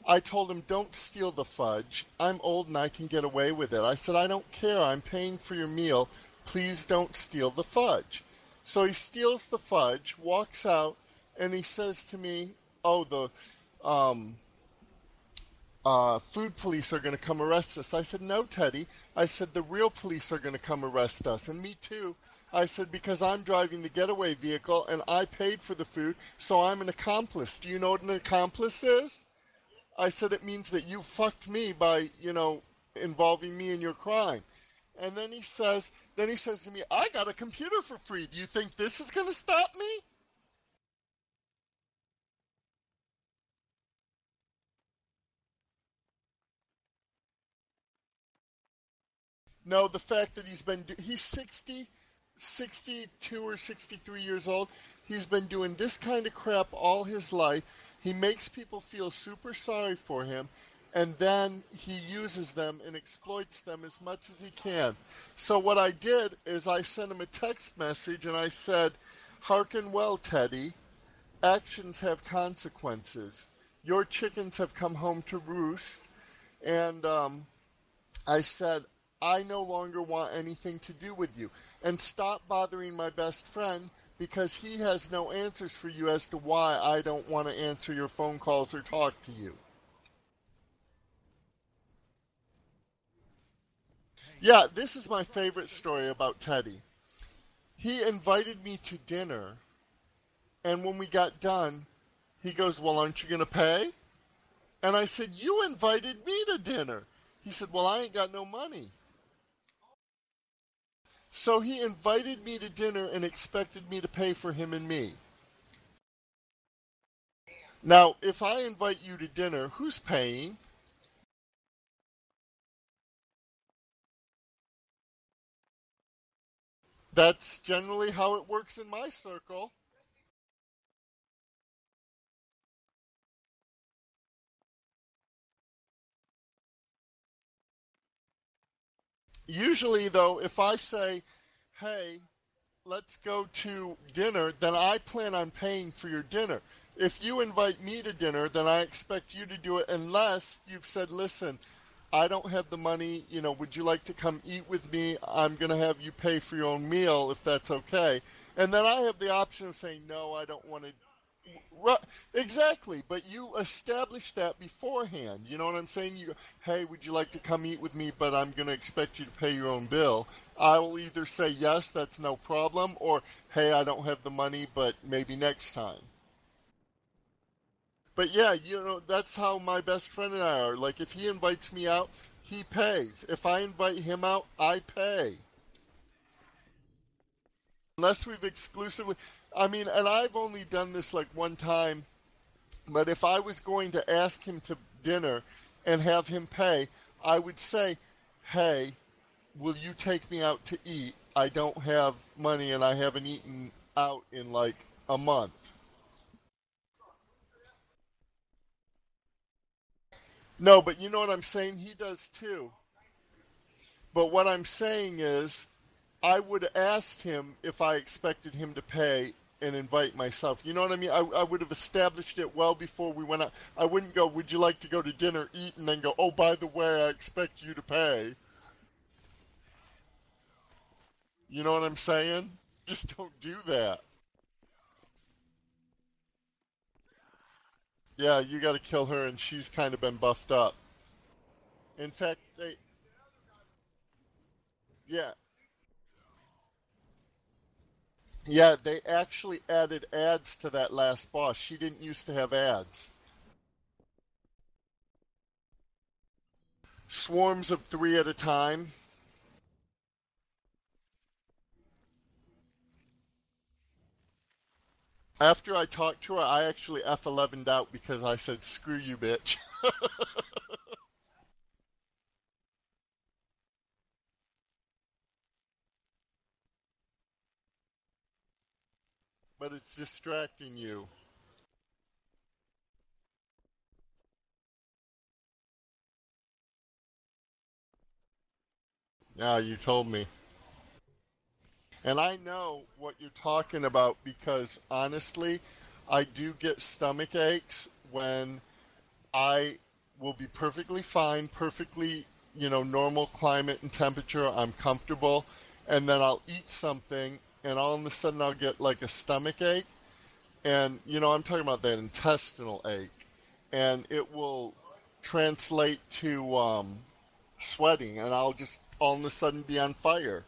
I told him, don't steal the fudge. I'm old and I can get away with it. I said, I don't care. I'm paying for your meal. Please don't steal the fudge. So he steals the fudge, walks out, and he says to me, oh, the food police are going to come arrest us. I said, no, Teddy. I said, the real police are going to come arrest us. And me too. I said, because I'm driving the getaway vehicle and I paid for the food, so I'm an accomplice. Do you know what an accomplice is? I said, it means that you fucked me by, involving me in your crime. And then he says to me, I got a computer for free. Do you think this is going to stop me? No, the fact that he's 62 or 63 years old. He's been doing this kind of crap all his life. He makes people feel super sorry for him, and then he uses them and exploits them as much as he can. So what I did is I sent him a text message and I said, hearken well, Teddy. Actions have consequences. Your chickens have come home to roost. And I said, I no longer want anything to do with you. And stop bothering my best friend, because he has no answers for you as to why I don't want to answer your phone calls or talk to you. Yeah, this is my favorite story about Teddy. He invited me to dinner, and when we got done, he goes, well, aren't you going to pay? And I said, you invited me to dinner. He said, well, I ain't got no money. So he invited me to dinner and expected me to pay for him and me. Now, if I invite you to dinner, who's paying? That's generally how it works in my circle. Usually, though, if I say, hey, let's go to dinner, then I plan on paying for your dinner. If you invite me to dinner, then I expect you to do it unless you've said, listen, I don't have the money, would you like to come eat with me? I'm going to have you pay for your own meal if that's okay. And then I have the option of saying, no, I don't want to. Exactly, but you establish that beforehand. You know what I'm saying? Hey, would you like to come eat with me, but I'm going to expect you to pay your own bill. I will either say, yes, that's no problem, or, hey, I don't have the money, but maybe next time. But yeah, that's how my best friend and I are. Like, if he invites me out, he pays. If I invite him out, I pay. Unless we've exclusively, and I've only done this like one time, but if I was going to ask him to dinner and have him pay, I would say, hey, will you take me out to eat? I don't have money and I haven't eaten out in like a month. No, but you know what I'm saying? He does too. But what I'm saying is, I would have asked him if I expected him to pay and invite myself. You know what I mean? I would have established it well before we went out. I wouldn't go, would you like to go to dinner, eat, and then go, oh, by the way, I expect you to pay. You know what I'm saying? Just don't do that. Yeah, you got to kill her, and she's kind of been buffed up. In fact, yeah. Yeah, they actually added ads to that last boss. She didn't used to have ads. swarms of 3 at a time. After I talked to her, I actually F11'd out because I said, screw you, bitch. But it's distracting you. Yeah, you told me. And I know what you're talking about because, honestly, I do get stomach aches when I will be perfectly fine, perfectly, normal climate and temperature. I'm comfortable. And then I'll eat something, and all of a sudden I'll get like a stomach ache. And, I'm talking about that intestinal ache. And it will translate to sweating, and I'll just all of a sudden be on fire.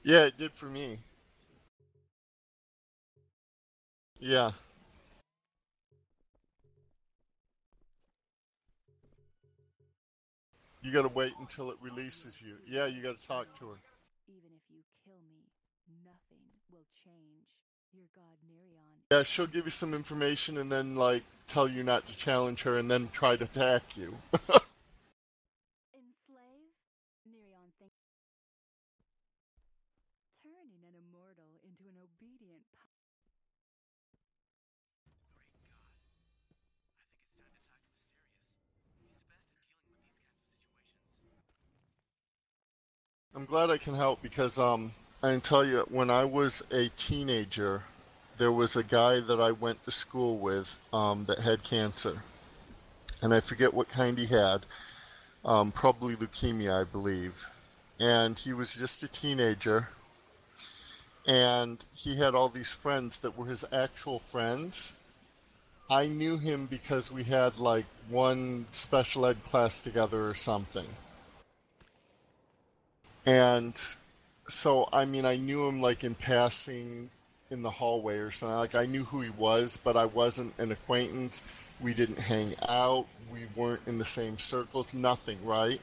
Yeah, it did for me. Yeah. You gotta wait until it releases you. Yeah, you gotta talk to her. Even if you kill me, nothing will change. Your god Nerion. Yeah, she'll give you some information and then, tell you not to challenge her and then try to attack you. Enslave? Nerion thinks turning an immortal into an obedient I'm glad I can help because, I can tell you, when I was a teenager, there was a guy that I went to school with, that had cancer. And I forget what kind he had. Probably leukemia, I believe. And he was just a teenager. And he had all these friends that were his actual friends. I knew him because we had one special ed class together or something. And so, I knew him in passing in the hallway or something. I knew who he was, but I wasn't an acquaintance. We didn't hang out. We weren't in the same circles. Nothing, right?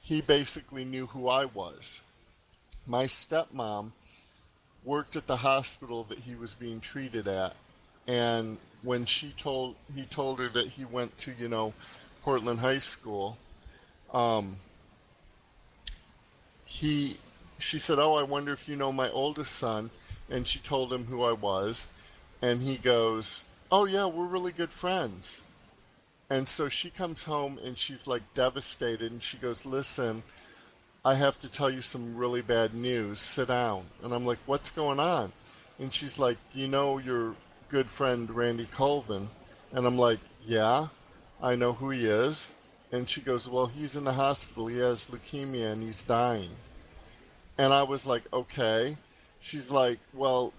He basically knew who I was. My stepmom worked at the hospital that he was being treated at. And when he told her that he went to, Portland High School, she said, "Oh, I wonder if you know my oldest son." And she told him who I was. And he goes, "Oh yeah, we're really good friends." And so she comes home and she's devastated. And she goes, "Listen, I have to tell you some really bad news. Sit down." And I'm like, "What's going on?" And she's like, "Your good friend Randy Colvin." And I'm like, "Yeah, I know who he is." And she goes, "Well, he's in the hospital. He has leukemia and he's dying." And I was like, "Okay." She's like, "Well,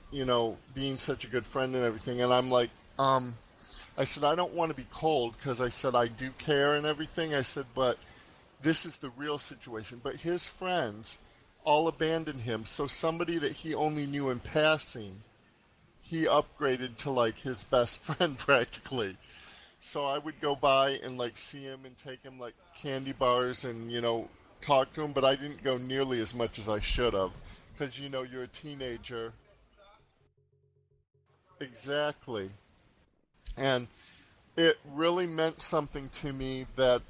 being such a good friend and everything." And I'm like, I said, "I don't want to be cold," because I said, "I do care and everything." I said, "But this is the real situation." But his friends all abandoned him. So somebody that he only knew in passing, he upgraded to his best friend practically. So I would go by and see him and take him candy bars and, talk to him. But I didn't go nearly as much as I should have because, you're a teenager. Exactly. And it really meant something to me that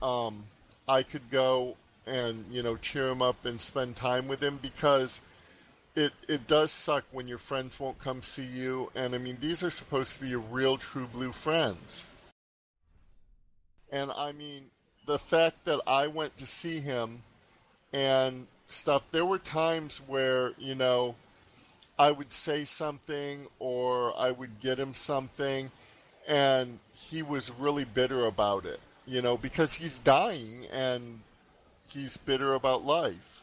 I could go and, cheer him up and spend time with him because it does suck when your friends won't come see you. And, these are supposed to be your real, true blue friends. And, the fact that I went to see him and stuff, there were times where, I would say something or I would get him something and he was really bitter about it, because he's dying and he's bitter about life.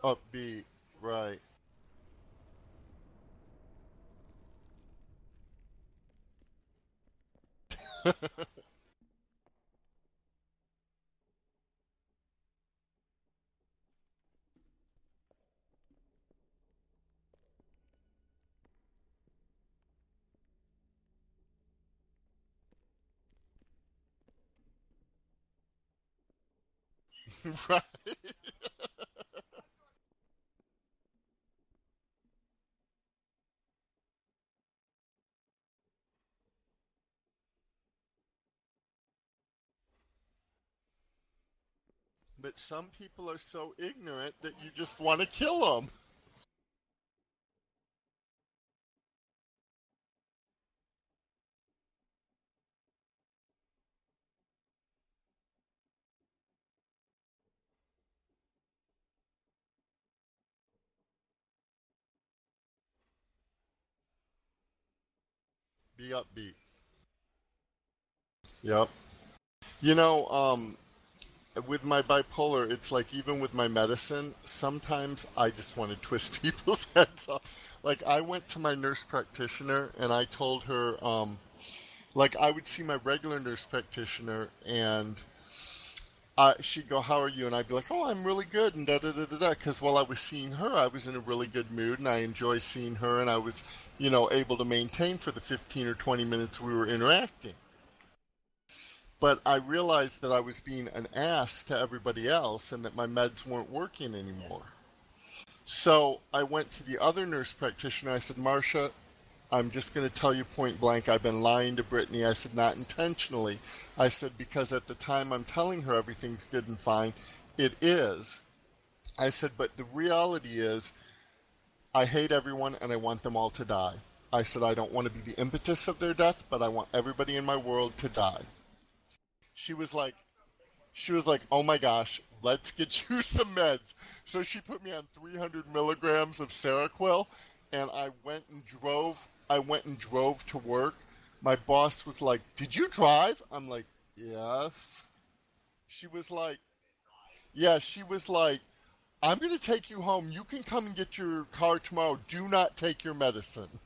Upbeat, right. Right. But some people are so ignorant that you just want to kill them. Be upbeat. Yep. You know, with my bipolar, it's like even with my medicine, sometimes I just want to twist people's heads off. Like I went to my nurse practitioner and I told her, like I would see my regular nurse practitioner and she'd go, "How are you?" And I'd be like, "Oh, I'm really good," and da da da da da. Because while I was seeing her, I was in a really good mood, and I enjoy seeing her, and I was, able to maintain for the 15 or 20 minutes we were interacting. But I realized that I was being an ass to everybody else, and that my meds weren't working anymore. So I went to the other nurse practitioner. I said, "Marcia, I'm just going to tell you point blank, I've been lying to Brittany." I said, "Not intentionally." I said, "Because at the time I'm telling her everything's good and fine, it is." I said, "But the reality is I hate everyone and I want them all to die." I said, "I don't want to be the impetus of their death, but I want everybody in my world to die." She was like, "Oh my gosh, let's get you some meds." So she put me on 300 milligrams of Seroquel, and I went and drove to work. My boss was like, "Did you drive?" I'm like, "Yes." She was like, "I'm going to take you home. You can come and get your car tomorrow. Do not take your medicine."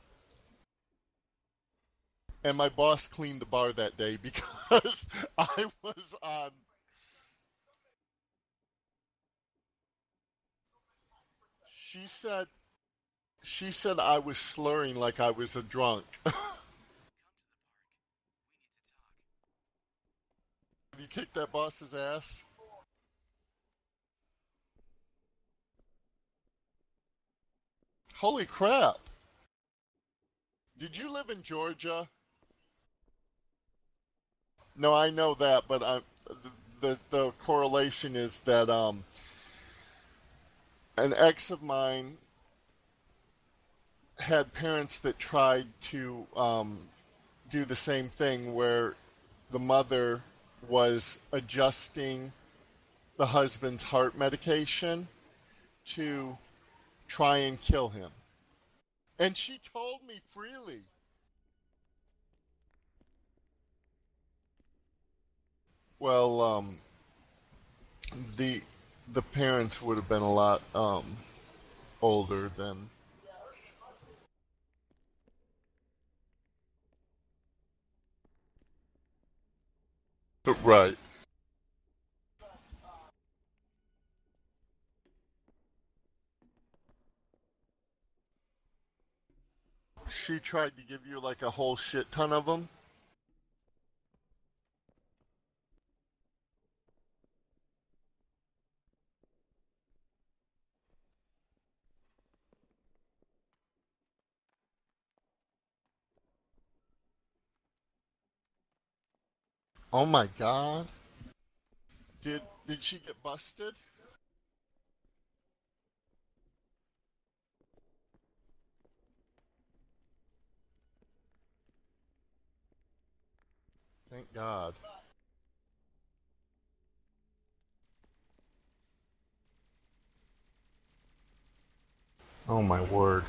And my boss cleaned the bar that day because I was on. She said, I was slurring like I was a drunk. You kicked that boss's ass? Holy crap. Did you live in Georgia? No, I know that, but the correlation is that an ex of mine had parents that tried to do the same thing where the mother was adjusting the husband's heart medication to try and kill him. And she told me freely. Well, the the parents would have been a lot older than. Right. She tried to give you like a whole shit ton of them. Oh my god. Did she get busted? Thank God. Oh my word.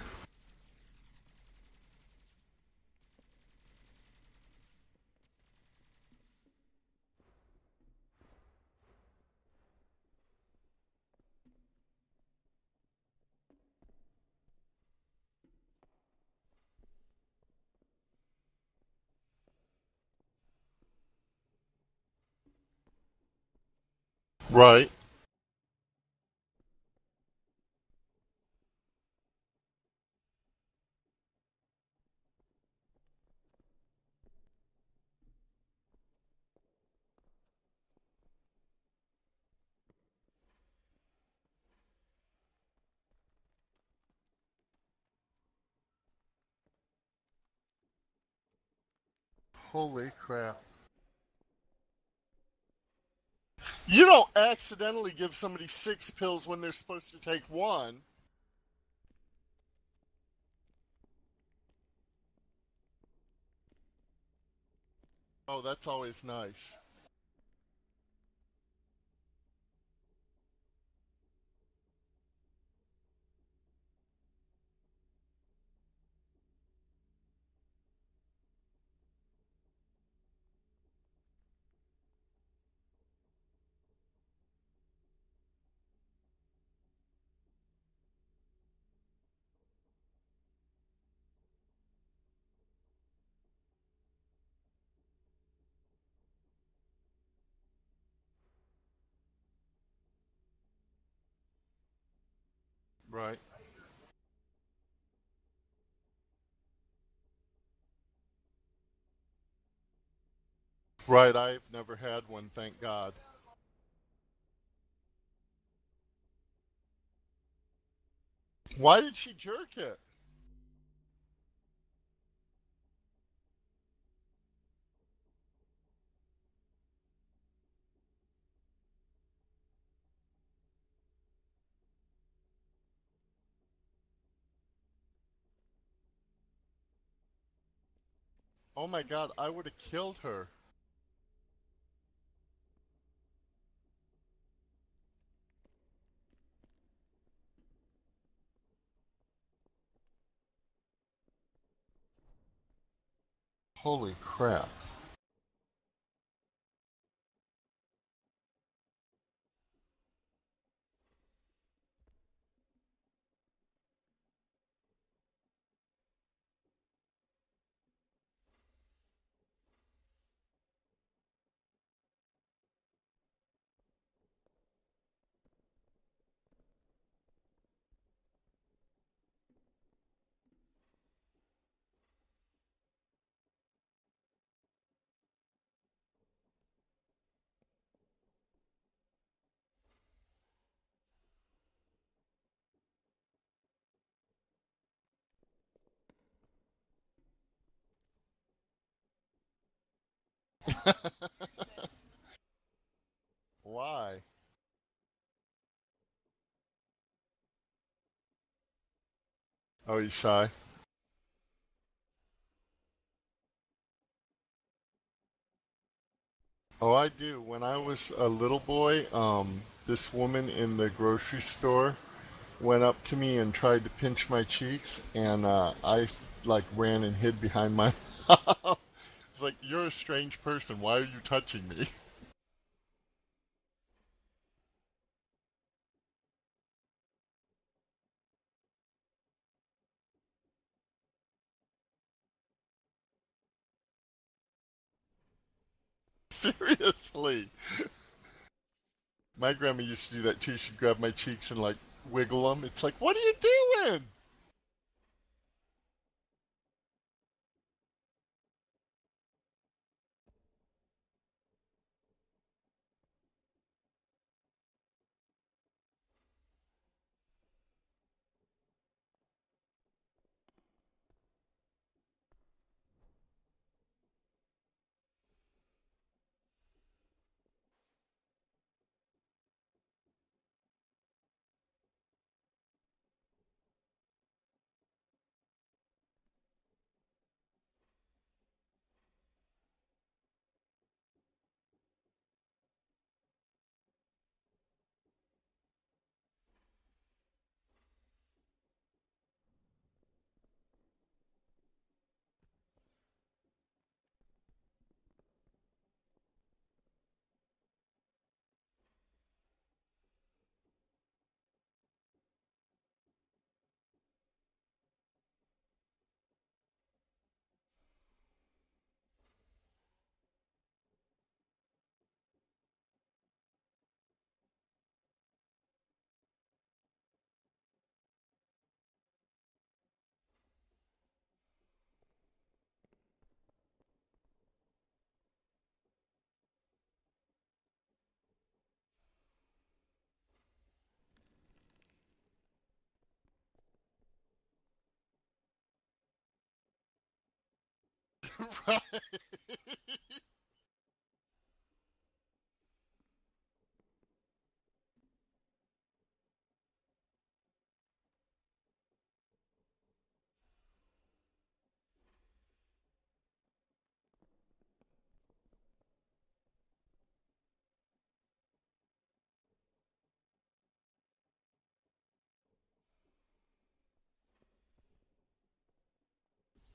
Right. Holy crap. You don't accidentally give somebody 6 pills when they're supposed to take 1. Oh, that's always nice. Right. Right, I've never had one, thank God. Why did she jerk it? Oh my God, I would have killed her. Holy crap. Why? Oh, he's shy? Oh, I do. When I was a little boy, this woman in the grocery store went up to me and tried to pinch my cheeks, and I like ran and hid behind my mom. It's like, you're a strange person. Why are you touching me? Seriously. My grandma used to do that too. She'd grab my cheeks and like wiggle them. It's like, what are you doing? Right.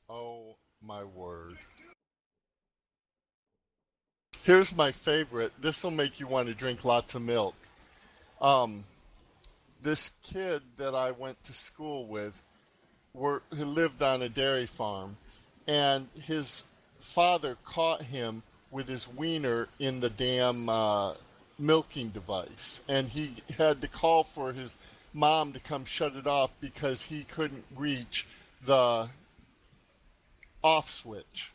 Oh my word. Here's my favorite. This will make you want to drink lots of milk. Um, this kid that I went to school with who lived on a dairy farm, and his father caught him with his wiener in the damn milking device, and he had to call for his mom to come shut it off because he couldn't reach the off switch.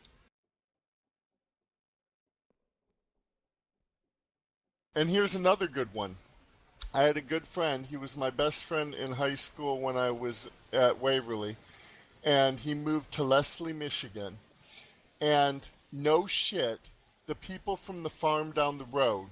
And here's another good one. I had a good friend. He was my best friend in high school when I was at Waverly, and he moved to Leslie, Michigan. And no shit, the people from the farm down the road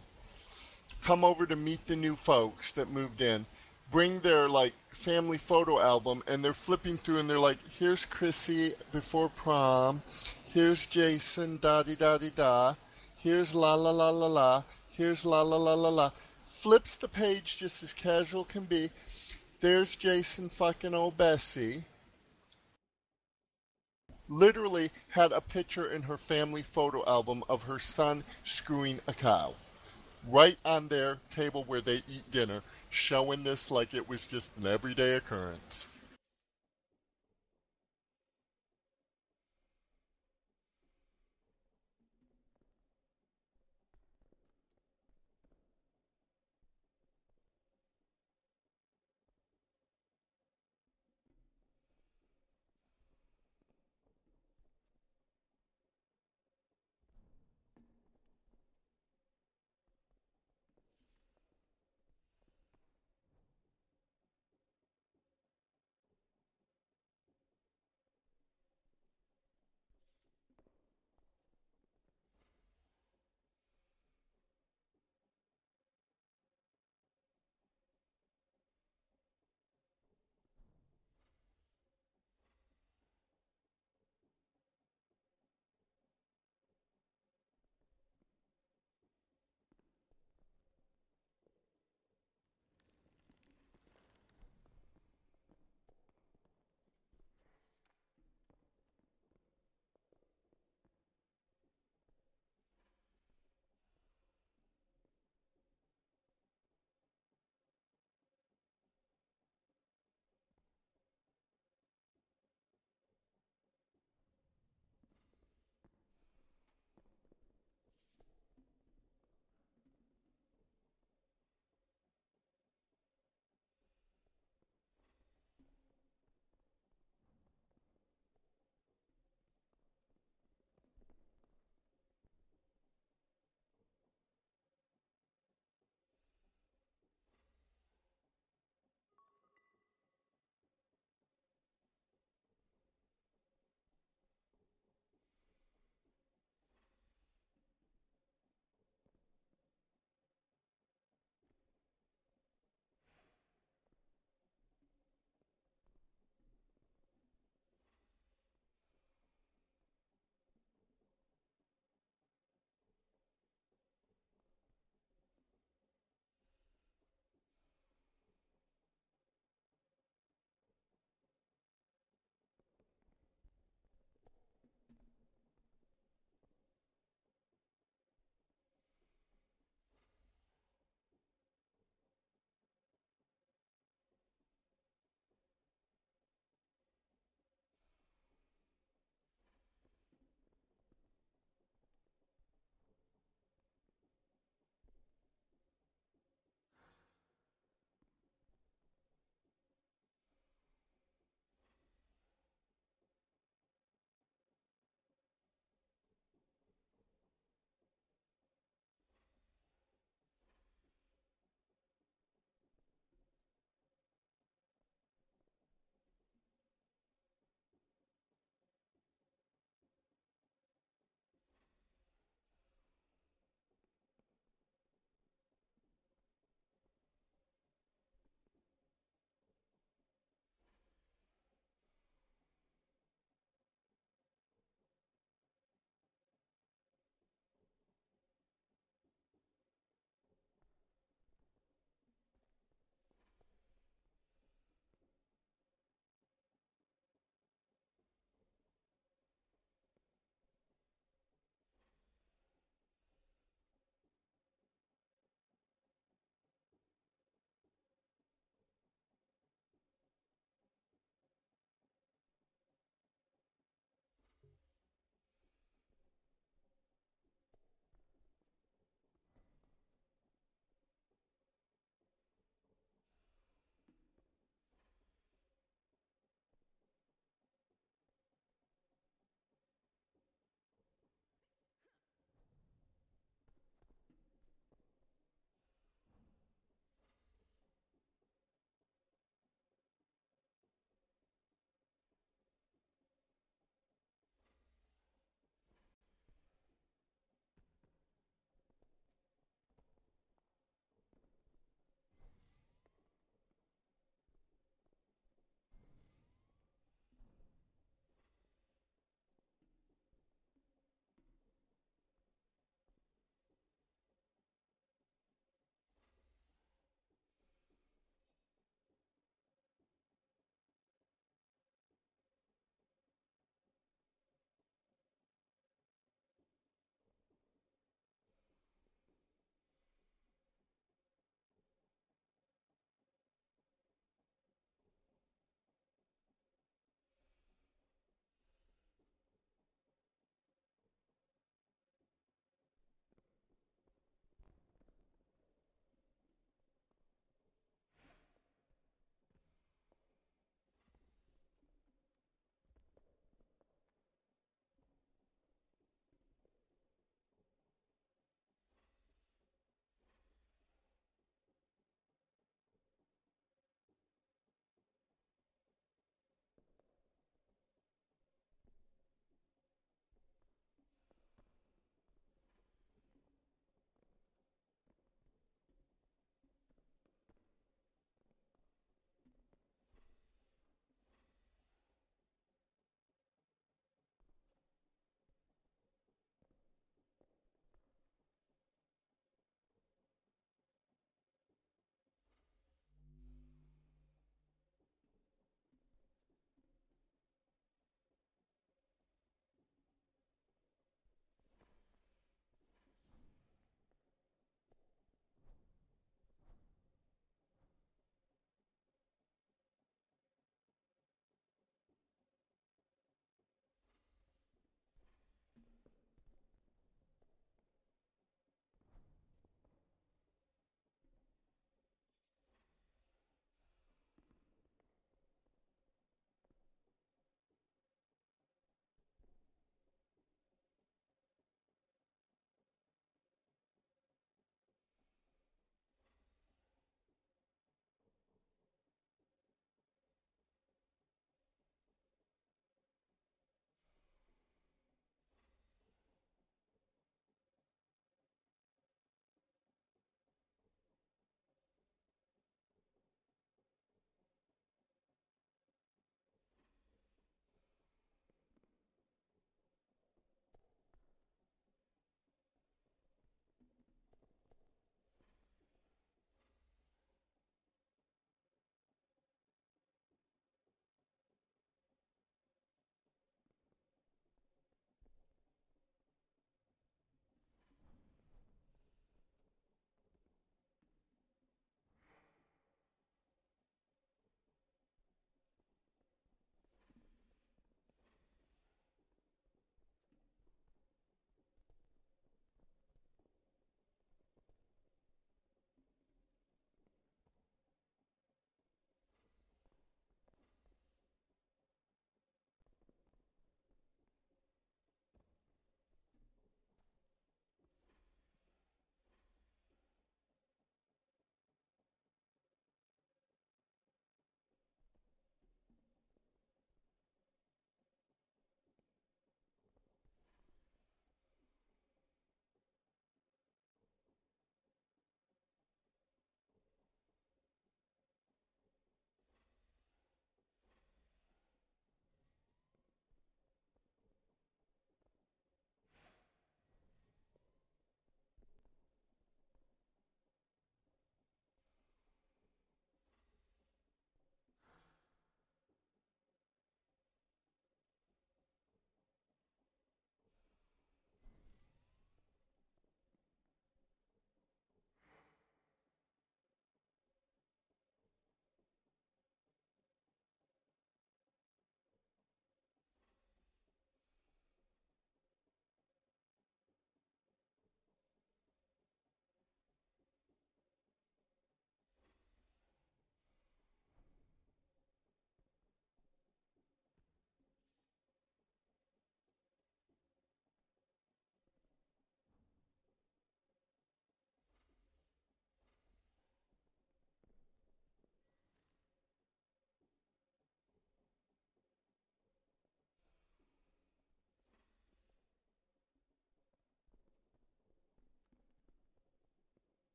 come over to meet the new folks that moved in, bring their like family photo album, and they're flipping through and they're like, here's Chrissy before prom, here's Jason, da-di-da-di-da, here's la-la-la-la-la, here's la-la-la-la-la. Flips the page just as casual can be. There's Jason fucking old Bessie. Literally had a picture in her family photo album of her son screwing a cow. Right on their table where they eat dinner, showing this like it was just an everyday occurrence.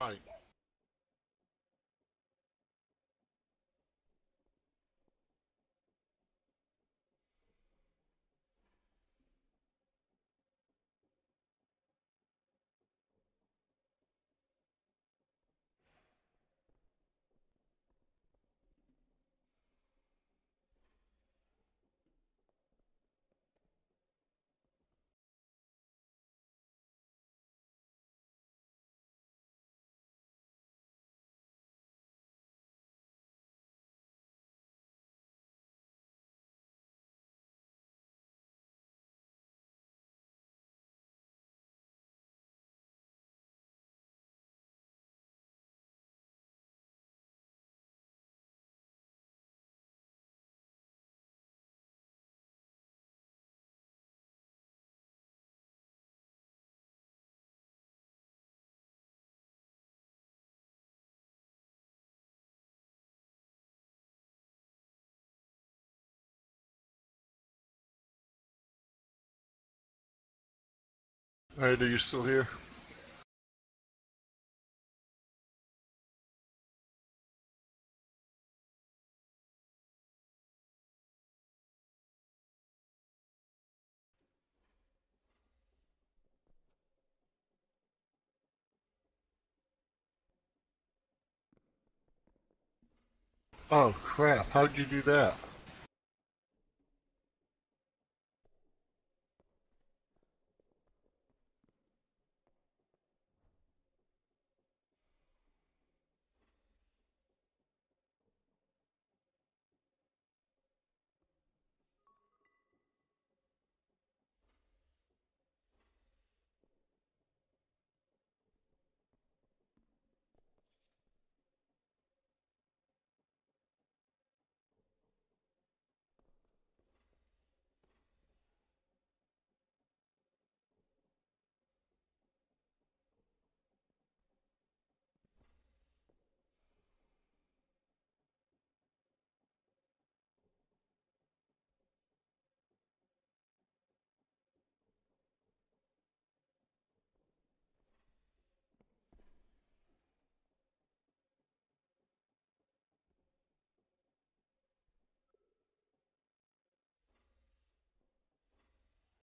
Right. Alright, are you still here? Oh crap, how did you do that?